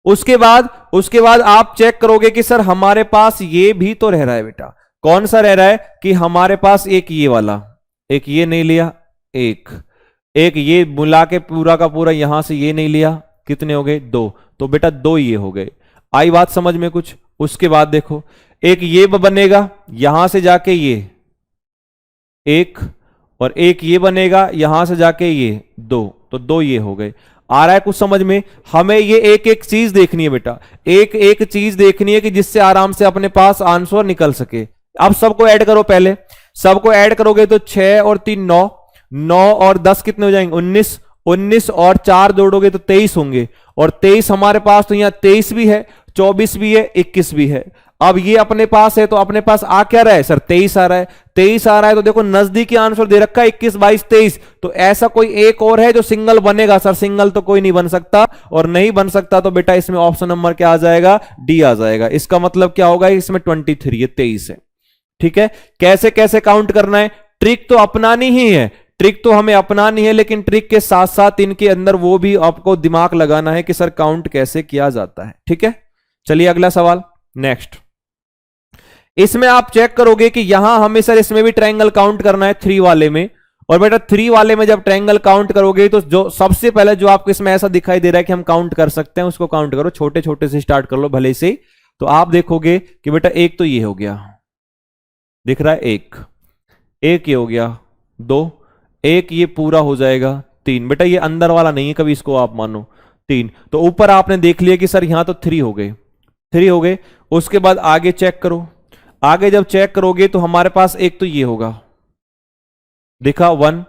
उसके बाद आप चेक करोगे कि सर हमारे पास ये भी तो रह रहा है बेटा। कौन सा रह रहा है कि हमारे पास एक ये वाला, एक ये नहीं लिया, एक ये बुला के पूरा का पूरा यहां से ये नहीं लिया, कितने हो गए 2, तो बेटा 2 ये हो गए। आई बात समझ में कुछ? उसके बाद देखो एक ये बनेगा यहां से जाके ये 1, और एक ये बनेगा यहां से जाके ये 2, तो 2 ये हो गए। आ रहा है कुछ समझ में? हमें ये एक एक चीज देखनी है बेटा, एक एक चीज देखनी है कि जिससे आराम से अपने पास आंसर निकल सके। अब सबको ऐड करो, पहले सबको ऐड करोगे तो 6 और 3 9, 9 और 10 कितने हो जाएंगे? 19। 19 और 4 जोड़ोगे तो 23 होंगे, और 23 हमारे पास तो यहां 23 भी है, 24 भी है, 21 भी है। अब ये अपने पास है तो अपने पास आ क्या रहा है सर? 23 आ रहा है। 23 आ रहा है तो देखो नजदीकी आंसर दे रखा है 21, 22, 23। तो ऐसा कोई एक और है जो सिंगल बनेगा? सर सिंगल तो कोई नहीं बन सकता, और नहीं बन सकता तो बेटा इसमें ऑप्शन नंबर क्या आ जाएगा? डी आ जाएगा। इसका मतलब क्या होगा? इसमें 23, ये 23 है। ठीक है, कैसे कैसे काउंट करना है? ट्रिक तो अपनानी ही है, ट्रिक तो हमें अपनानी है, लेकिन ट्रिक के साथ साथ इनके अंदर वो भी आपको दिमाग लगाना है कि सर काउंट कैसे किया जाता है। ठीक है, चलिए अगला सवाल नेक्स्ट। इसमें आप चेक करोगे कि यहां हमें सर इसमें भी ट्रायंगल काउंट करना है 3 वाले में, और बेटा 3 वाले में जब ट्रायंगल काउंट करोगे तो जो सबसे पहले जो आपको इसमें ऐसा दिखाई दे रहा है कि हम काउंट कर सकते हैं, उसको काउंट करो। छोटे छोटे से स्टार्ट कर लो भले से। तो आप देखोगे कि बेटा एक तो ये हो गया, दिख रहा है, एक ये हो गया, 2, एक ये पूरा हो जाएगा, 3। बेटा ये अंदर वाला नहीं है, कभी इसको आप मानो 3। तो ऊपर आपने देख लिया कि सर यहां तो 3 हो गए, 3 हो गए। उसके बाद आगे चेक करो, आगे जब चेक करोगे तो हमारे पास एक तो ये होगा, देखा 1,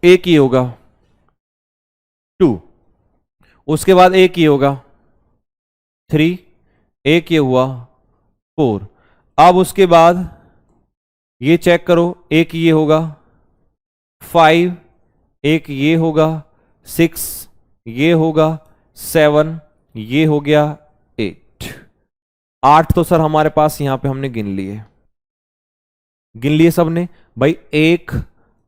एक ये होगा 2, उसके बाद एक ये होगा 3, एक ये हुआ 4। अब उसके बाद ये चेक करो, एक ये होगा 5, एक ये होगा 6, ये होगा 7, ये हो गया 8। 8 तो सर हमारे पास यहां पे हमने गिन लिए सबने भाई। 1,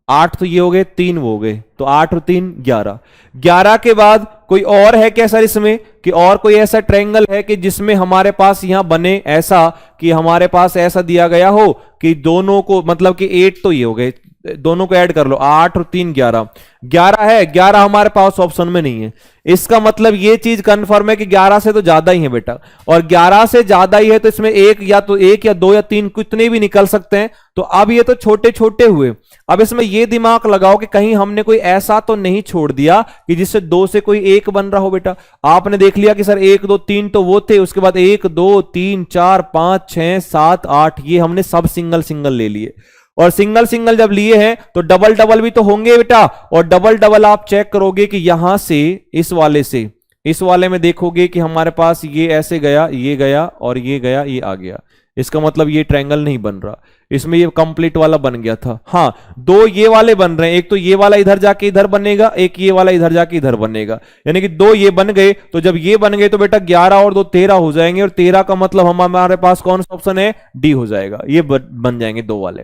8 तो ये हो गए, 3 वो हो गए, तो 8 और 3 11। 11 के बाद कोई और है क्या सर इसमें? कि और कोई ऐसा ट्रायंगल है कि जिसमें हमारे पास यहां बने ऐसा कि हमारे पास ऐसा दिया गया हो कि दोनों को, मतलब कि 8 तो ये हो गए, दोनों को ऐड कर लो, 8 और 3 11। 11 है, 11 हमारे पास ऑप्शन में नहीं है। इसका मतलब ये चीज कंफर्म है कि 11 से तो ज्यादा ही है बेटा, और 11 से ज्यादा ही है तो इसमें एक या 2 या 3 कितने भी निकल सकते हैं। तो अब ये तो छोटे छोटे हुए। अब इसमें ये दिमाग लगाओ कि कहीं हमने कोई ऐसा तो नहीं छोड़ दिया कि जिससे 2 से कोई एक बन रहा हो। बेटा आपने देख लिया कि सर 1 2 3 तो वो थे, उसके बाद 1 2 3 4 5 6 7 8, ये हमने सब सिंगल सिंगल ले लिए। और सिंगल सिंगल जब लिए हैं तो डबल डबल भी तो होंगे बेटा, और डबल डबल आप चेक करोगे कि यहां से इस वाले से इस वाले में देखोगे कि हमारे पास ये ऐसे गया, ये गया और ये गया, ये आ गया। इसका मतलब ये ट्रायंगल नहीं बन रहा, इसमें ये कंप्लीट वाला बन गया था। हाँ, 2 ये वाले बन रहे हैं, एक तो ये वाला इधर जाके इधर बनेगा, एक ये वाला इधर जाके इधर बनेगा, यानी कि 2 ये बन गए। तो जब ये बन गए तो बेटा 11 और 2 13 हो जाएंगे, और 13 का मतलब हमारे पास कौन सा ऑप्शन है? डी हो जाएगा। ये बन जाएंगे 2 वाले,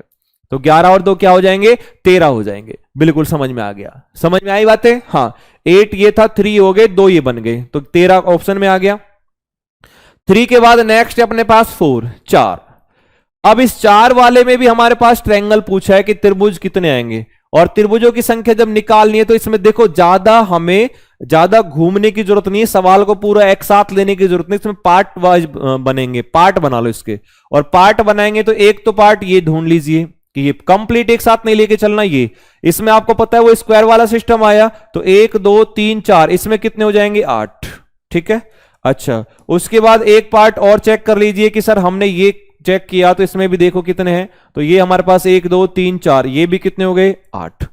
तो 11 और 2 क्या हो जाएंगे? 13 हो जाएंगे। बिल्कुल समझ में आ गया, समझ में आई बातें? हाँ, 8 ये था, 3 हो गए, 2 ये बन गए, तो 13 ऑप्शन में आ गया। 3 के बाद नेक्स्ट है अपने पास 4, 4। अब इस 4 वाले में भी हमारे पास ट्रायंगल पूछा है कि त्रिभुज कितने आएंगे, और त्रिभुजों की संख्या जब निकालनी है तो इसमें देखो हमें ज्यादा घूमने की जरूरत नहीं है, सवाल को पूरा एक साथ लेने की जरूरत नहीं। इसमें पार्ट वाइज बनेंगे, पार्ट बना लो इसके, और पार्ट बनाएंगे तो एक तो पार्ट ये ढूंढ लीजिए कि ये कंप्लीट एक साथ नहीं लेके चलना। ये इसमें आपको पता है वो स्क्वायर वाला सिस्टम आया, तो 1 2 3 4, इसमें कितने हो जाएंगे? 8। ठीक है, अच्छा। उसके बाद एक पार्ट और चेक कर लीजिए कि सर हमने ये चेक किया तो इसमें भी देखो कितने हैं, तो ये हमारे पास 1 2 3 4, ये भी कितने हो गए? 8।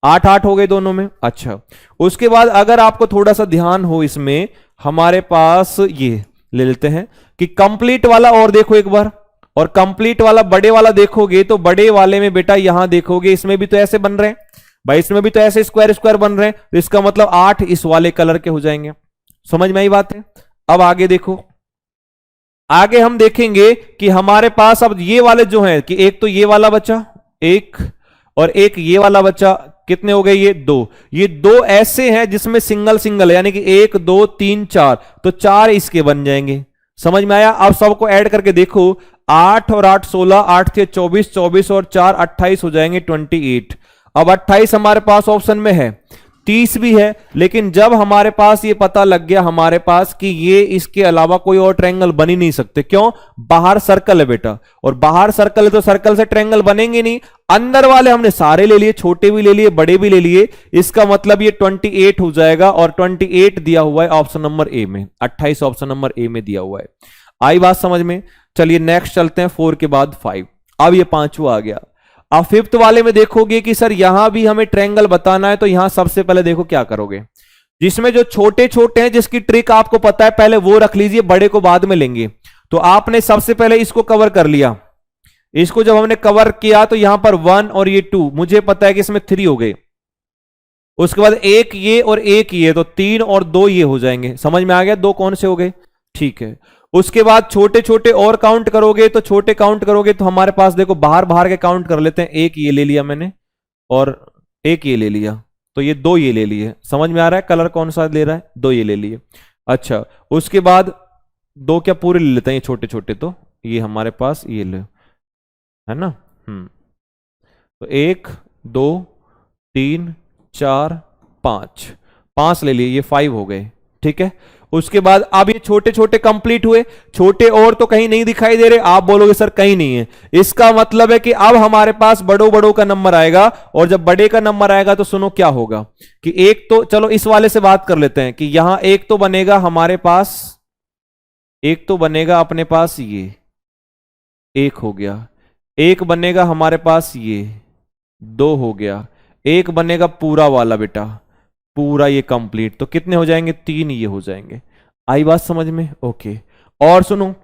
8 8 हो गए दोनों में। अच्छा, उसके बाद अगर आपको थोड़ा सा ध्यान हो, इसमें हमारे पास ये ले लेते हैं कि कंप्लीट वाला, और देखो एक बार, और कंप्लीट वाला बड़े वाला देखोगे तो बड़े वाले में बेटा यहां देखोगे इसमें भी तो ऐसे बन रहे हैं भाई, इसमें भी तो ऐसे स्क्वायर स्क्वायर बन रहे हैं, तो इसका मतलब 8 इस वाले कलर के हो जाएंगे। समझ में आई बात है? अब आगे देखो, आगे हम देखेंगे कि हमारे पास अब ये वाले जो हैं कि एक तो ये वाला बचा, एक, और एक ये वाला बचा, कितने हो गए? ये 2। ये 2 ऐसे हैं जिसमें सिंगल सिंगल है, यानी कि 1 2 3 4, तो 4 इसके बन जाएंगे। समझ में आया? अब सबको ऐड करके देखो, 8 और 8 16, 8 से 24, 24 और 4 28 हो जाएंगे 28। अब 28 हमारे पास ऑप्शन में है, 30 भी है, लेकिन जब हमारे पास ये पता लग गया हमारे पास कि ये इसके अलावा कोई और ट्रायंगल बन ही नहीं सकते। क्यों? बाहर सर्कल है बेटा, और बाहर सर्कल है तो सर्कल से ट्रायंगल बनेंगे नहीं। अंदर वाले हमने सारे ले लिए, छोटे भी ले लिए, बड़े भी ले लिए, इसका मतलब ये 28 हो जाएगा, और 28 दिया हुआ है ऑप्शन नंबर ए में, 28 ऑप्शन नंबर ए में दिया हुआ है। आई बात समझ में? चलिए नेक्स्ट चलते हैं, 4 के बाद 5। अब ये 5वां आ गया। अब फिफ्थ वाले में देखोगे कि सर यहां भी हमें ट्रायंगल बताना है, तो यहां सबसे पहले देखो क्या करोगे, जिसमें जो छोटे छोटे हैं जिसकी ट्रिक आपको पता है पहले वो रख लीजिए, बड़े को बाद में लेंगे। तो आपने सबसे पहले इसको कवर कर लिया, इसको जब हमने कवर किया तो यहां पर 1 और ये 2, मुझे पता है कि इसमें 3 हो गए। उसके बाद एक ये और एक ये, तो 3 और 2 ये हो जाएंगे। समझ में आ गया 2 कौन से हो गए? ठीक है। उसके बाद छोटे छोटे और काउंट करोगे, तो छोटे काउंट करोगे तो हमारे पास देखो बाहर बाहर के काउंट कर लेते हैं। एक ये ले लिया मैंने और एक ये ले लिया, तो ये 2 ये ले लिए। समझ में आ रहा है कलर कौन सा ले रहा है? 2 ये ले लिए। अच्छा, उसके बाद 2 क्या पूरे ले लेते हैं, ये छोटे छोटे, तो ये हमारे पास ये ले, है ना। तो 1 2 3 4 5, 5 ले लिए, ये 5 हो गए। ठीक है। उसके बाद अब ये छोटे छोटे कंप्लीट हुए, छोटे और तो कहीं नहीं दिखाई दे रहे। आप बोलोगे सर कहीं नहीं है, इसका मतलब है कि अब हमारे पास बड़ों बड़ों का नंबर आएगा, और जब बड़े का नंबर आएगा तो सुनो क्या होगा कि एक तो, चलो इस वाले से बात कर लेते हैं कि यहां एक तो बनेगा हमारे पास, एक तो बनेगा अपने पास ये, एक हो गया। एक बनेगा हमारे पास ये, 2 हो गया। एक बनेगा पूरा वाला बेटा, पूरा ये कंप्लीट, तो कितने हो जाएंगे? 3 ये हो जाएंगे। आई बात समझ में? ओके। और सुनो,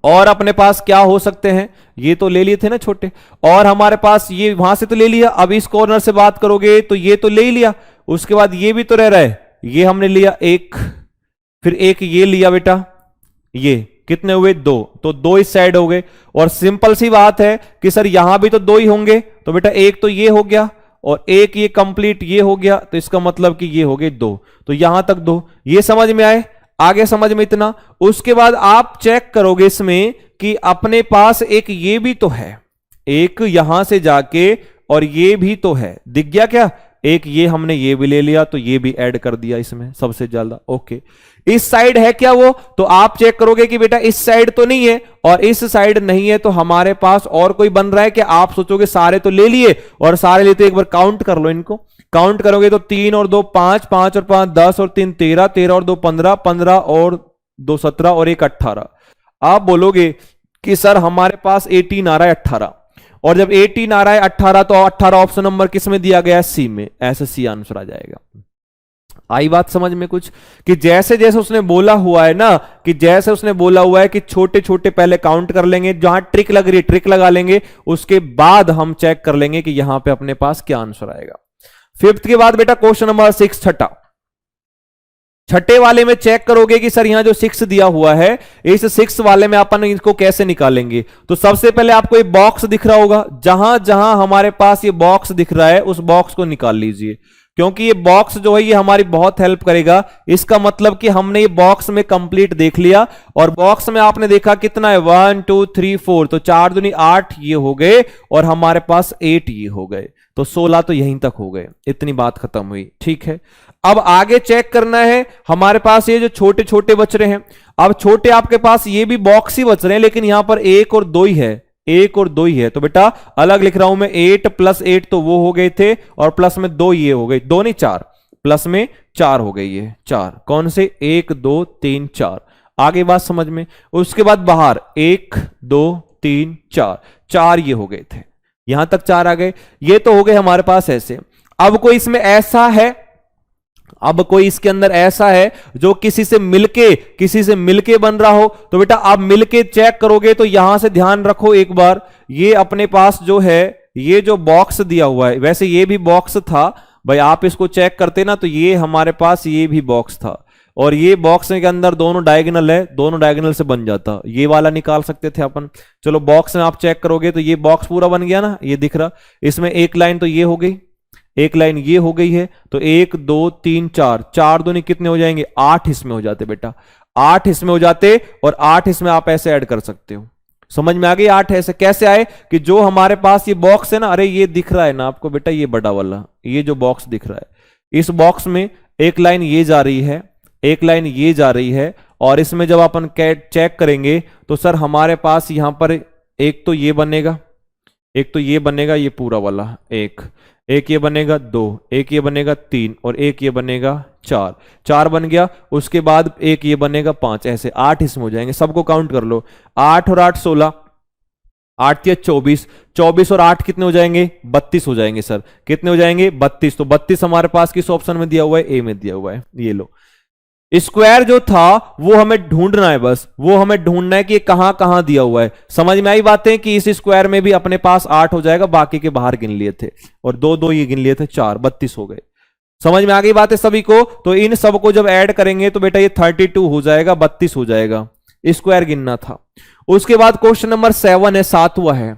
और अपने पास क्या हो सकते हैं, ये तो ले लिए थे ना छोटे, और हमारे पास ये वहां से तो ले लिया। अब इस कॉर्नर से बात करोगे तो ये तो ले ही लिया। उसके बाद ये भी तो रह रहा है, ये हमने लिया एक, फिर एक ये लिया बेटा, ये कितने हुए? 2, तो 2 इस साइड हो गए। और सिंपल सी बात है कि सर यहां भी तो 2 ही होंगे, तो बेटा एक तो ये हो गया और एक ये कंप्लीट ये हो गया, तो इसका मतलब कि ये हो गए 2, तो यहां तक 2। ये समझ में आए? आगे समझ में इतना। उसके बाद आप चेक करोगे इसमें कि अपने पास एक ये भी तो है, एक यहां से जाके, और ये भी तो है, दिख गया क्या? एक ये हमने ये भी ले लिया, तो ये भी ऐड कर दिया इसमें सबसे ज्यादा। ओके, इस साइड है क्या वो? तो आप चेक करोगे कि बेटा इस साइड तो नहीं है और इस साइड नहीं है, तो हमारे पास और कोई बन रहा है कि आप सोचोगे सारे तो ले लिए, और सारे लेते एक बार काउंट कर लो इनको। काउंट करोगे तो 3 और 2 5, 5 और 5 10 और 3 13, 13 और 2 15, 15 और 2 17 और 1 18। आप बोलोगे कि सर हमारे पास 18 आ रहा है 18, और जब 18 आ रहा है 18, तो 18 ऑप्शन नंबर किस में दिया गया है? सी में। ऐसे सी आंसर आ जाएगा। आई बात समझ में कुछ? कि जैसे जैसे उसने बोला हुआ है ना, कि जैसे उसने बोला हुआ है कि छोटे छोटे पहले काउंट कर लेंगे, जहां ट्रिक लग रही है ट्रिक लगा लेंगे, उसके बाद हम चेक कर लेंगे कि यहां पे अपने पास क्या आंसर आएगा। फिफ्थ के बाद बेटा क्वेश्चन नंबर 6, छठा। छठे वाले में चेक करोगे कि सर यहां जो 6 दिया हुआ है, इस 6 वाले में अपन इसको कैसे निकालेंगे। तो सबसे पहले आपको एक बॉक्स दिख रहा होगा, जहां जहां हमारे पास ये बॉक्स दिख रहा है उस बॉक्स को निकाल लीजिए, क्योंकि ये बॉक्स जो है ये हमारी बहुत हेल्प करेगा। इसका मतलब कि हमने ये बॉक्स में कंप्लीट देख लिया, और बॉक्स में आपने देखा कितना है 1 2 3 4, तो 4 दूनी 8 ये हो गए, और हमारे पास 8 ये हो गए, तो 16 तो यहीं तक हो गए। इतनी बात खत्म हुई। ठीक है, अब आगे चेक करना है हमारे पास ये जो छोटे छोटे बच रहे हैं। अब छोटे आपके पास ये भी बॉक्स ही बच रहे हैं, लेकिन यहां पर 1 और 2 ही है, 1 और 2 ही है, तो बेटा अलग लिख रहा हूं मैं। 8 + 8 तो वो हो गए थे, और प्लस में 2 ये हो गए, 2 नहीं 4, प्लस में 4 हो गई है। 4 कौन से? 1 2 3 4। आगे बात समझ में? उसके बाद बाहर 1 2 3 4, 4 ये हो गए थे, यहां तक 4 आ गए। ये तो हो गए हमारे पास ऐसे। अब कोई इसमें ऐसा है, अब कोई इसके अंदर ऐसा है जो किसी से मिलके बन रहा हो, तो बेटा आप मिलके चेक करोगे तो यहां से ध्यान रखो एक बार, ये अपने पास जो है ये जो बॉक्स दिया हुआ है, वैसे ये भी बॉक्स था भाई, आप इसको चेक करते ना तो ये हमारे पास ये भी बॉक्स था, और ये बॉक्स के अंदर दोनों डायगोनल है, दोनों डायगोनल से बन जाता, ये वाला निकाल सकते थे अपन। चलो बॉक्स में आप चेक करोगे तो ये बॉक्स पूरा बन गया ना, ये दिख रहा। इसमें एक लाइन तो ये हो गई, एक लाइन ये हो गई है, तो 1 2 3 4, 4 दूनी कितने हो जाएंगे? 8 इसमें हो जाते बेटा, 8 इसमें हो जाते, और 8 इसमें आप ऐसे ऐड कर सकते हो। समझ में आ गई? 8 ऐसे कैसे आए कि जो हमारे पास ये बॉक्स है ना, अरे ये दिख रहा है ना आपको बेटा, ये बड़ा वाला ये जो बॉक्स दिख रहा है, इस बॉक्स में एक लाइन ये जा रही है, एक लाइन ये जा रही है, और इसमें जब अपन चेक करेंगे तो सर हमारे पास यहां पर एक तो ये बनेगा, एक तो ये बनेगा, ये पूरा वाला एक ये बनेगा 2, एक ये बनेगा 3, और एक ये बनेगा 4, 4 बन गया। उसके बाद एक ये बनेगा 5, ऐसे 8 इसमें हो जाएंगे। सबको काउंट कर लो, 8 और 8 16, 8 या 24, 24 और 8 कितने हो जाएंगे? 32 हो जाएंगे सर। कितने हो जाएंगे? 32। तो 32 हमारे पास किस ऑप्शन में दिया हुआ है? ए में दिया हुआ है। ये लो, स्क्वायर जो था वो हमें ढूंढना है, बस वो हमें ढूंढना है कि ये कहां कहां दिया हुआ है। समझ में आई बातें कि इस स्क्वायर में भी अपने पास 8 हो जाएगा, बाकी के बाहर गिन लिए थे, और दो दो ये गिन लिए थे, 4, 32 हो गए। समझ में आ गई बातें सभी को? तो इन सब को जब ऐड करेंगे तो बेटा ये 32 हो जाएगा, 32 हो जाएगा। स्क्वायर गिनना था। उसके बाद क्वेश्चन नंबर 7 है, 7वां है।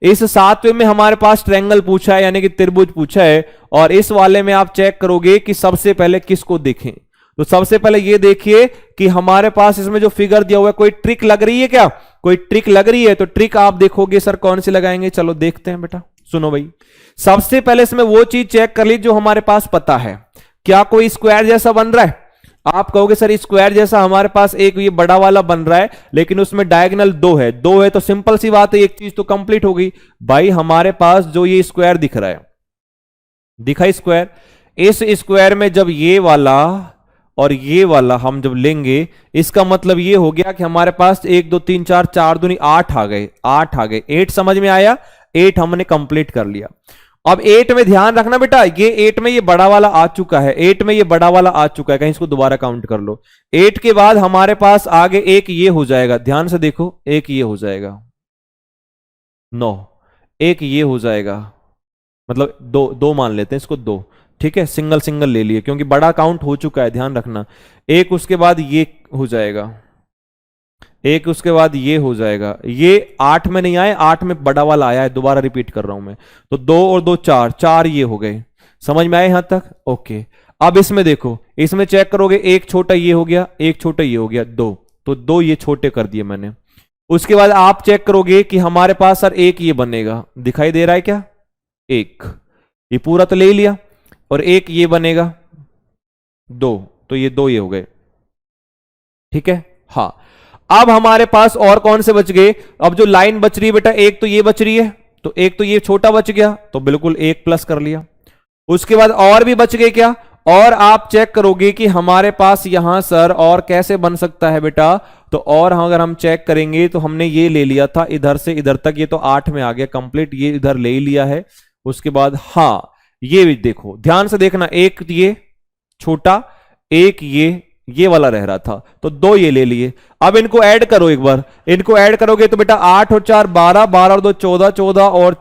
इस 7वें में हमारे पास ट्रायंगल पूछा है, यानी कि त्रिभुज पूछा है, और इस वाले में आप चेक करोगे कि सबसे पहले किसको देखें। तो सबसे पहले ये देखिए कि हमारे पास इसमें जो फिगर दिया हुआ है, कोई ट्रिक लग रही है क्या? कोई ट्रिक लग रही है? तो ट्रिक आप देखोगे सर कौन सी लगाएंगे, चलो देखते हैं बेटा। सुनो भाई, सबसे पहले इसमें वो चीज चेक कर ली जो हमारे पास पता है। क्या कोई स्क्वायर जैसा बन रहा है? आप कहोगे सर स्क्वायर जैसा हमारे पास एक ये बड़ा वाला बन रहा है, लेकिन उसमें डायगोनल 2 है, 2 है, तो सिंपल सी बात है, एक चीज तो कंप्लीट हो गई भाई। हमारे पास जो ये स्क्वायर दिख रहा है, दिखा स्क्वायर, इस स्क्वायर में जब ये वाला और ये वाला हम जब लेंगे, इसका मतलब ये हो गया कि हमारे पास 1 2 3 4, 4 दूनी 8 आ गए, 8 आ गए, 8 समझ में आया? 8 हमने कंप्लीट कर लिया। अब 8 में ध्यान रखना बेटा, ये 8 में ये बड़ा वाला आ चुका है, 8 में ये बड़ा वाला आ चुका है, कहीं इसको दोबारा काउंट कर लो। 8 के बाद हमारे पास आगे एक ये हो जाएगा, ध्यान से देखो, एक ये हो जाएगा 9, एक ये हो जाएगा, मतलब दो दो मान लेते हैं इसको, 2, ठीक है, सिंगल सिंगल ले लिए क्योंकि बड़ा काउंट हो चुका है, ध्यान रखना। एक उसके बाद ये हो जाएगा, एक उसके बाद ये हो जाएगा, ये 8 में नहीं आए, 8 में बड़ा वाला आया है, दोबारा रिपीट कर रहा हूं मैं। तो 2 और 2 4, 4 ये हो गए। समझ में आए यहां तक? ओके। अब इसमें देखो, इसमें चेक करोगे, एक छोटा ये हो गया, एक छोटा ये हो गया, 2, तो 2 ये छोटे कर दिए मैंने। उसके बाद आप चेक करोगे कि हमारे पास सर एक ये बनेगा, दिखाई दे रहा है क्या? एक, ये पूरा तो ले लिया, और एक ये बनेगा 2, तो ये 2 ये हो गए, ठीक है। हाँ, अब हमारे पास और कौन से बच गए? अब जो लाइन बच रही है बेटा, एक तो ये बच रही है, तो एक तो ये छोटा बच गया, तो बिल्कुल 1 प्लस कर लिया। उसके बाद और भी बच गए क्या? और आप चेक करोगे कि हमारे पास यहां सर और कैसे बन सकता है बेटा, तो और अगर हम चेक करेंगे तो हमने ये ले लिया था इधर से इधर तक, ये तो 8 में आ गया कंप्लीट, ये इधर ले लिया है। उसके बाद हाँ, ये भी देखो, ध्यान से देखना, एक ये छोटा, एक ये वाला रह रहा था, तो 2 ये ले लिए। अब इनको ऐड करो एक बार, इनको ऐड करोगे तो बेटा 8 और 4 12, 12 और 2 14, 14 और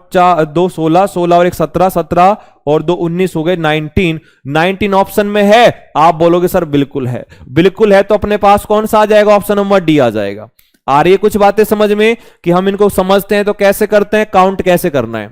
2 16, 16 और 1 17, 17 और 2 19 हो गए, 19, 19 ऑप्शन में है। आप बोलोगे सर बिल्कुल है, बिल्कुल है, तो अपने पास कौन सा आ जाएगा? ऑप्शन नंबर डी आ जाएगा। आ रही है कुछ बातें समझ में कि हम इनको समझते हैं तो कैसे करते हैं, काउंट कैसे करना है।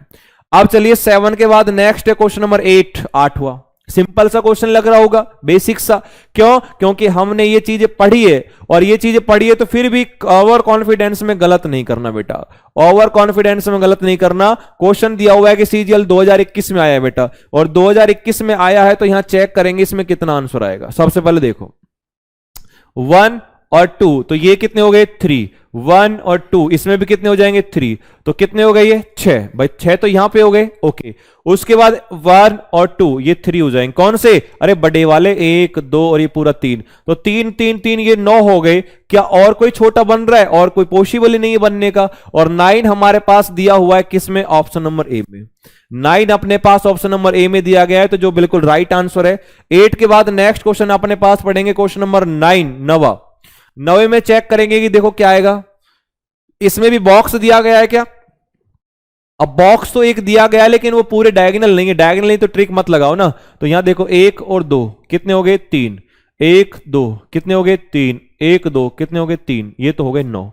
अब चलिए 7 के बाद नेक्स्ट है क्वेश्चन नंबर 8, 8वां। सिंपल सा क्वेश्चन लग रहा होगा, बेसिक सा, क्यों? क्योंकि हमने ये चीजें पढ़ी है, और ये चीजें पढ़ी है तो फिर भी ओवर कॉन्फिडेंस में गलत नहीं करना बेटा, ओवर कॉन्फिडेंस में गलत नहीं करना। क्वेश्चन दिया हुआ है कि सीजीएल 2021 में आया है बेटा, और 2021 में आया है, तो यहां चेक करेंगे इसमें कितना आंसर आएगा। सबसे पहले देखो 1 और 2, तो ये कितने हो गए? 3, 1 और 2, इसमें भी कितने हो जाएंगे? 3, तो कितने हो गए ये? 6, भाई 6 तो यहां पे हो गए, ओके। उसके बाद 1 और 2, ये 3 हो जाएंगे, कौन से? अरे बड़े वाले, 1 2 और ये पूरा 3, तो 3 3 3, ये 9 हो गए। क्या और कोई छोटा बन रहा है? और कोई पॉसिबल ही नहीं है बनने का। और 9 हमारे पास दिया हुआ है किसमें? ऑप्शन नंबर ए में। 9 अपने पास ऑप्शन नंबर ए में दिया गया है, तो जो बिल्कुल राइट आंसर है। 8 के बाद नेक्स्ट क्वेश्चन अपने पास पढ़ेंगे, क्वेश्चन नंबर 9, 9वां। 9वें में चेक करेंगे कि देखो क्या आएगा। इसमें भी बॉक्स दिया गया है क्या? अब बॉक्स तो एक दिया गया है, लेकिन वो पूरे डायगोनल नहीं है, डायगोनल नहीं तो ट्रिक मत लगाओ ना। तो यहां देखो 1 और 2 कितने हो गए? 3, 1 2 कितने हो गए? 3, 1 2 कितने हो गए? 3, ये तो हो गए 9।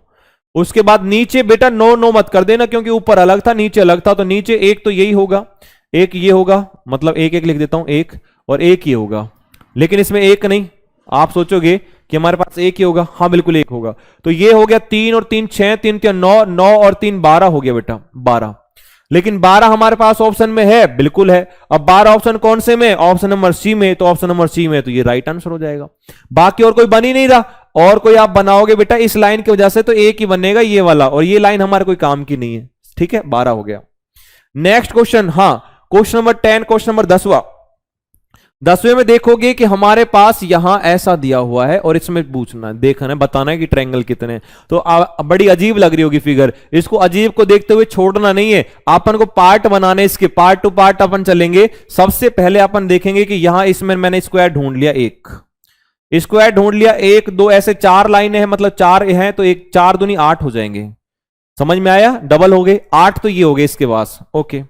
उसके बाद नीचे बेटा 9 9 मत कर देना, क्योंकि ऊपर अलग था नीचे अलग था, तो नीचे एक तो यही होगा, एक ये होगा, मतलब एक एक लिख देता हूं, एक और एक ये होगा। लेकिन इसमें एक नहीं, आप सोचोगे कि हमारे पास एक ही होगा, हाँ बिल्कुल एक होगा। तो ये हो गया 3 और 3 6, 3 3 9, 9 और 3 12 हो गया बेटा, 12। लेकिन 12 हमारे पास ऑप्शन में है, बिल्कुल है। अब 12 ऑप्शन कौन से में? ऑप्शन नंबर सी में, तो ऑप्शन नंबर सी में, तो ये राइट आंसर हो जाएगा। बाकी और कोई बन ही नहीं रहा, और कोई आप बनाओगे बेटा इस लाइन की वजह से तो एक ही बनेगा, ये वाला, और ये लाइन हमारे कोई काम की नहीं है, ठीक है। 12 हो गया। नेक्स्ट क्वेश्चन, हाँ क्वेश्चन नंबर 10, क्वेश्चन नंबर 10वां। 10वें में देखोगे कि हमारे पास यहां ऐसा दिया हुआ है और इसमें पूछना देखना है, बताना है कि ट्रायंगल कितने हैं। तो बड़ी अजीब लग रही होगी फिगर, इसको अजीब को देखते हुए छोड़ना नहीं है, अपन को पार्ट बनाने, इसके पार्ट टू पार्ट अपन चलेंगे। सबसे पहले अपन देखेंगे कि यहां इसमें मैंने स्क्वायर ढूंढ लिया, एक स्क्वायर ढूंढ लिया, एक दो ऐसे 4 लाइनें हैं, मतलब 4 हैं, तो एक 4 दूनी 8 हो जाएंगे। समझ में आया, डबल हो गए 8, तो ये हो गए इसके पास। ओके,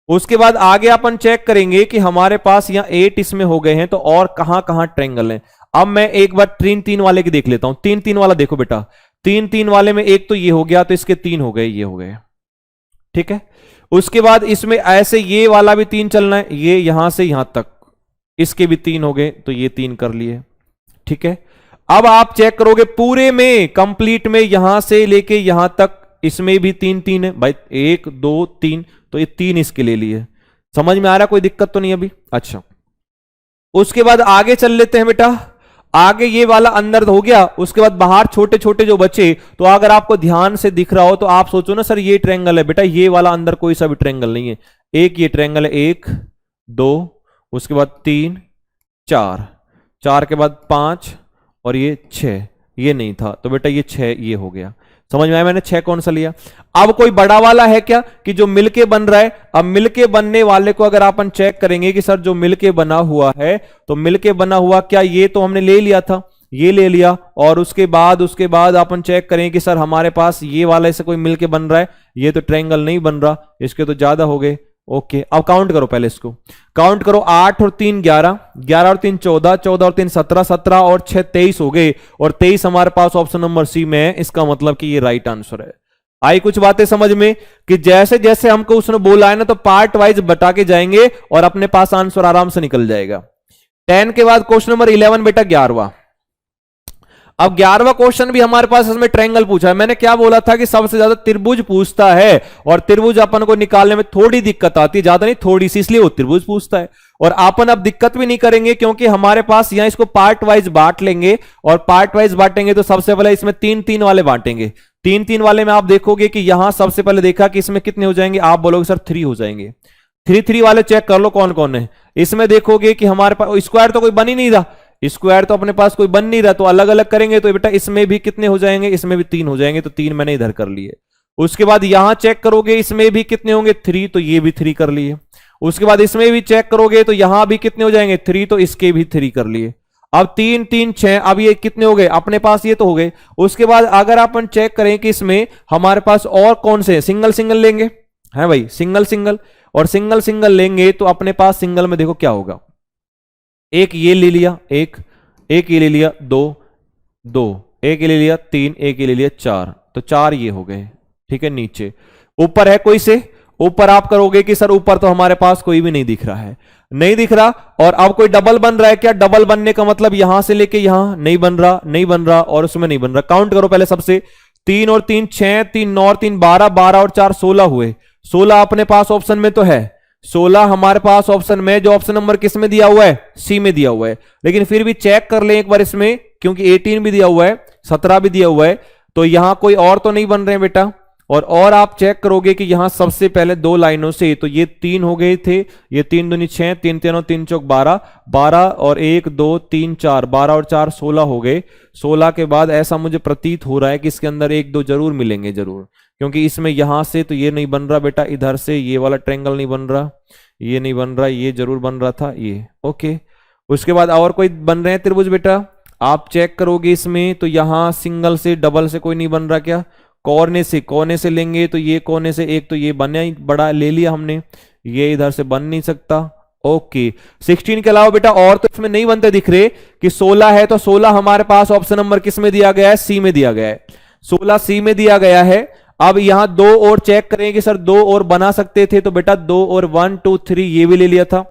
उसके बाद आगे अपन चेक करेंगे कि हमारे पास यहां 8 इसमें हो गए हैं, तो और कहां कहां ट्रायंगल हैं। अब मैं एक बार 3-3 वाले की देख लेता हूं। 3-3 वाला देखो बेटा, 3-3 वाले में एक तो ये हो गया, तो इसके 3 हो गए, ये हो गए, ठीक है। उसके बाद इसमें ऐसे ये वाला भी 3 चलना है, ये यहां से यहां तक, इसके भी 3 हो गए, तो ये 3 कर लिए, ठीक है। अब आप चेक करोगे पूरे में, कंप्लीट में, यहां से लेके यहां तक, इसमें भी 3-3 है भाई, 1 2 3, तो ये 3 इसके ले लिए। समझ में आ रहा, कोई दिक्कत तो नहीं अभी? अच्छा, उसके बाद आगे चल लेते हैं बेटा। आगे ये वाला अंदर हो गया, उसके बाद बाहर छोटे छोटे जो बचे, तो अगर आपको ध्यान से दिख रहा हो तो आप सोचो ना, सर ये ट्रायंगल है। बेटा ये वाला अंदर कोई सा भी ट्रायंगल नहीं है, एक ये ट्रायंगल है, 1 2, उसके बाद 3 4, 4 के बाद 5 और ये 6, ये नहीं था, तो बेटा ये 6 ये हो गया। समझ में आया, मैंने 6 कौन सा लिया। अब कोई बड़ा वाला है क्या कि जो मिलके बन रहा है? अब मिलके बनने वाले को अगर अपन चेक करेंगे कि सर जो मिलके बना हुआ है, तो मिलके बना हुआ क्या, ये तो हमने ले लिया था, ये ले लिया, और उसके बाद अपन चेक करें कि सर हमारे पास ये वाला ऐसे कोई मिलके बन रहा है, ये तो ट्रायंगल नहीं बन रहा, इसके तो ज्यादा हो गए। ओके, अब काउंट करो, पहले इसको काउंट करो, 8 और 3 11, 11 और 3 14, 14 और 3 17, 17 और 6 23 हो गए, और 23 हमारे पास ऑप्शन नंबर सी में है। इसका मतलब कि ये राइट आंसर है। आई कुछ बातें समझ में कि जैसे जैसे हमको उसने बोला है ना, तो पार्ट वाइज बता के जाएंगे और अपने पास आंसर आराम से निकल जाएगा। 10 के बाद क्वेश्चन नंबर 11 बेटा 11वां। अब 11वां क्वेश्चन भी हमारे पास इसमें ट्रायंगल पूछा है। मैंने क्या बोला था कि सबसे ज्यादा त्रिभुज पूछता है, और त्रिभुज अपन को निकालने में थोड़ी दिक्कत आती है, ज्यादा नहीं थोड़ी सी, इसलिए वो त्रिभुज पूछता है। और अपन अब दिक्कत भी नहीं करेंगे, क्योंकि हमारे पास यहां इसको पार्ट वाइज बांट लेंगे, और पार्ट वाइज बांटेंगे तो सबसे पहले इसमें 3-3 वाले बांटेंगे। 3-3 वाले में आप देखोगे कि यहां सबसे पहले देखा कि इसमें कितने हो जाएंगे, आप बोलोगे सर 3 हो जाएंगे। 3-3 वाले चेक कर लो कौन कौन है। इसमें देखोगे कि हमारे पास स्क्वायर तो कोई बन ही नहीं रहा, स्क्वायर तो अपने पास कोई बन नहीं रहा, तो अलग अलग करेंगे, तो बेटा इसमें भी कितने हो जाएंगे, इसमें भी 3 हो जाएंगे, तो 3 मैंने इधर कर लिए। उसके बाद यहां चेक करोगे, इसमें भी कितने होंगे 3, तो ये भी 3 कर लिए। उसके बाद इसमें भी चेक करोगे तो यहां भी कितने हो जाएंगे 3, तो इसके भी 3 कर लिए। अब 3 3 6, अब ये कितने हो गए अपने पास, ये तो हो गए। उसके बाद अगर अपन चेक करें कि इसमें हमारे पास और कौन से सिंगल सिंगल लेंगे, है भाई सिंगल सिंगल, और सिंगल सिंगल लेंगे तो अपने पास सिंगल में देखो क्या होगा, एक ये ले लिया, एक ये ले लिया, 2 2, एक ये ले लिया, 3, एक ये ले लिया, 4, तो 4 ये हो गए, ठीक है। नीचे ऊपर है कोई से, ऊपर आप करोगे कि सर ऊपर तो हमारे पास कोई भी नहीं दिख रहा है, नहीं दिख रहा। और अब कोई डबल बन रहा है क्या, डबल बनने का मतलब यहां से लेके यहां नहीं बन रहा, नहीं बन रहा, और उसमें नहीं बन रहा। काउंट करो पहले सबसे, 3 और 3 6, 3 9 और 3 12, 12 और 4 16 हुए। 16 अपने पास ऑप्शन में तो है, 16 हमारे पास ऑप्शन में, जो ऑप्शन नंबर किस में दिया हुआ है, सी में दिया हुआ है। लेकिन फिर भी चेक कर ले एक बार इसमें, क्योंकि 18 भी दिया हुआ है, 17 भी दिया हुआ है, तो यहां कोई और तो नहीं बन रहे हैं बेटा। और आप चेक करोगे कि यहां सबसे पहले 2 लाइनों से, तो ये 3 हो गए थे, ये 3 दूनी 6, 3 3 और 3 चौक 12, 12 और 1 2 3 4, 12 और 4 16 हो गए। 16 के बाद ऐसा मुझे प्रतीत हो रहा है कि इसके अंदर 1 2 जरूर मिलेंगे, जरूर, क्योंकि इसमें यहां से तो ये नहीं बन रहा बेटा, इधर से ये वाला ट्रायंगल नहीं बन रहा, ये नहीं बन रहा, ये जरूर बन रहा था ये। ओके, उसके बाद और कोई बन रहे हैं त्रिभुज बेटा, आप चेक करोगे इसमें तो यहां सिंगल से डबल से कोई नहीं बन रहा क्या, कोने से लेंगे तो ये कोने से एक तो ये बना ही बड़ा ले लिया हमने, ये इधर से बन नहीं सकता। ओके, 16 के अलावा बेटा और तो इसमें नहीं बनते दिख रहे कि 16 है, तो 16 हमारे पास ऑप्शन नंबर किस में दिया गया है, सी में दिया गया है, 16 सी में दिया गया है। अब यहां 2 और चेक करें कि सर 2 और बना सकते थे, तो बेटा 2 और 1 2 3 ये भी ले लिया था,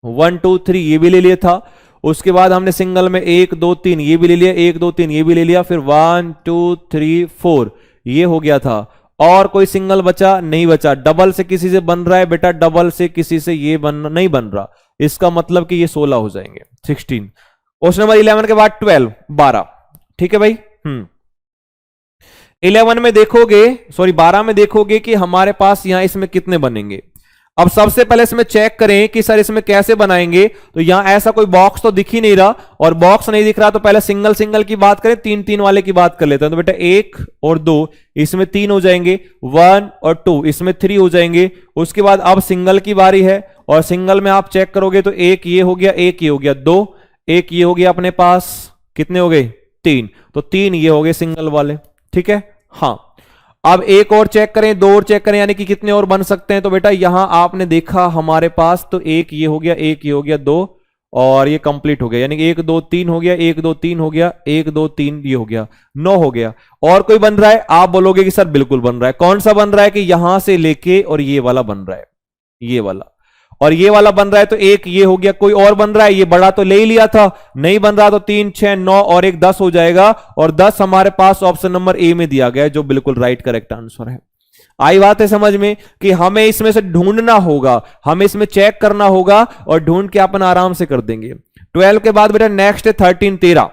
1 2 3 ये भी ले लिया था। उसके बाद हमने सिंगल में 1 2 3 ये भी ले लिया, 1 2 3 ये भी ले लिया, फिर 1 2 3 4 ये हो गया था। और कोई सिंगल बचा नहीं बचा। डबल से किसी से बन रहा है बेटा, डबल से किसी से ये नहीं बन रहा, इसका मतलब कि ये 16 हो जाएंगे। 16 क्वेश्चन नंबर 11 के बाद 12 12, ठीक है भाई। 11 में देखोगे, सॉरी 12 में देखोगे कि हमारे पास यहां इसमें कितने बनेंगे। अब सबसे पहले इसमें चेक करें कि सर इसमें कैसे बनाएंगे। तो यहां ऐसा कोई बॉक्स तो दिख ही नहीं रहा, और बॉक्स नहीं दिख रहा तो पहले सिंगल सिंगल की बात करें, तीन तीन वाले की बात कर लेते हैं। तो बेटा 1 और 2 इसमें 3 हो जाएंगे, 1 और 2 इसमें 3 हो जाएंगे। उसके बाद अब सिंगल की बारी है, और सिंगल में आप चेक करोगे तो एक ये हो गया, एक ये हो गया, 2, एक ये हो गया अपने पास, कितने हो गए 3, तो 3 ये हो गए सिंगल वाले, ठीक है। हाँ, अब एक और चेक करें, 2 और चेक करें, यानी कि कितने और बन सकते हैं। तो बेटा यहां आपने देखा हमारे पास तो एक ये हो गया, एक ये हो गया, 2, और ये कंप्लीट हो गया, यानी कि 1 2 3 हो गया, 1 2 3 हो गया, 1 2 3 ये हो गया, 9 हो गया। और कोई बन रहा है? आप बोलोगे कि सर बिल्कुल बन रहा है। कौन सा बन रहा है? कि यहां से लेके और ये वाला बन रहा है, ये वाला और ये वाला बन रहा है। तो एक ये हो गया, कोई और बन रहा है? ये बड़ा तो ले ही लिया था, नहीं बन रहा, तो 3 6 9 और एक 10 हो जाएगा, और 10 हमारे पास ऑप्शन नंबर ए में दिया गया है, जो बिल्कुल राइट करेक्ट आंसर है। आई बात है समझ में कि हमें इसमें से ढूंढना होगा, हमें इसमें चेक करना होगा, और ढूंढ के अपन आराम से कर देंगे। 12 के बाद बेटा नेक्स्ट है 13 13।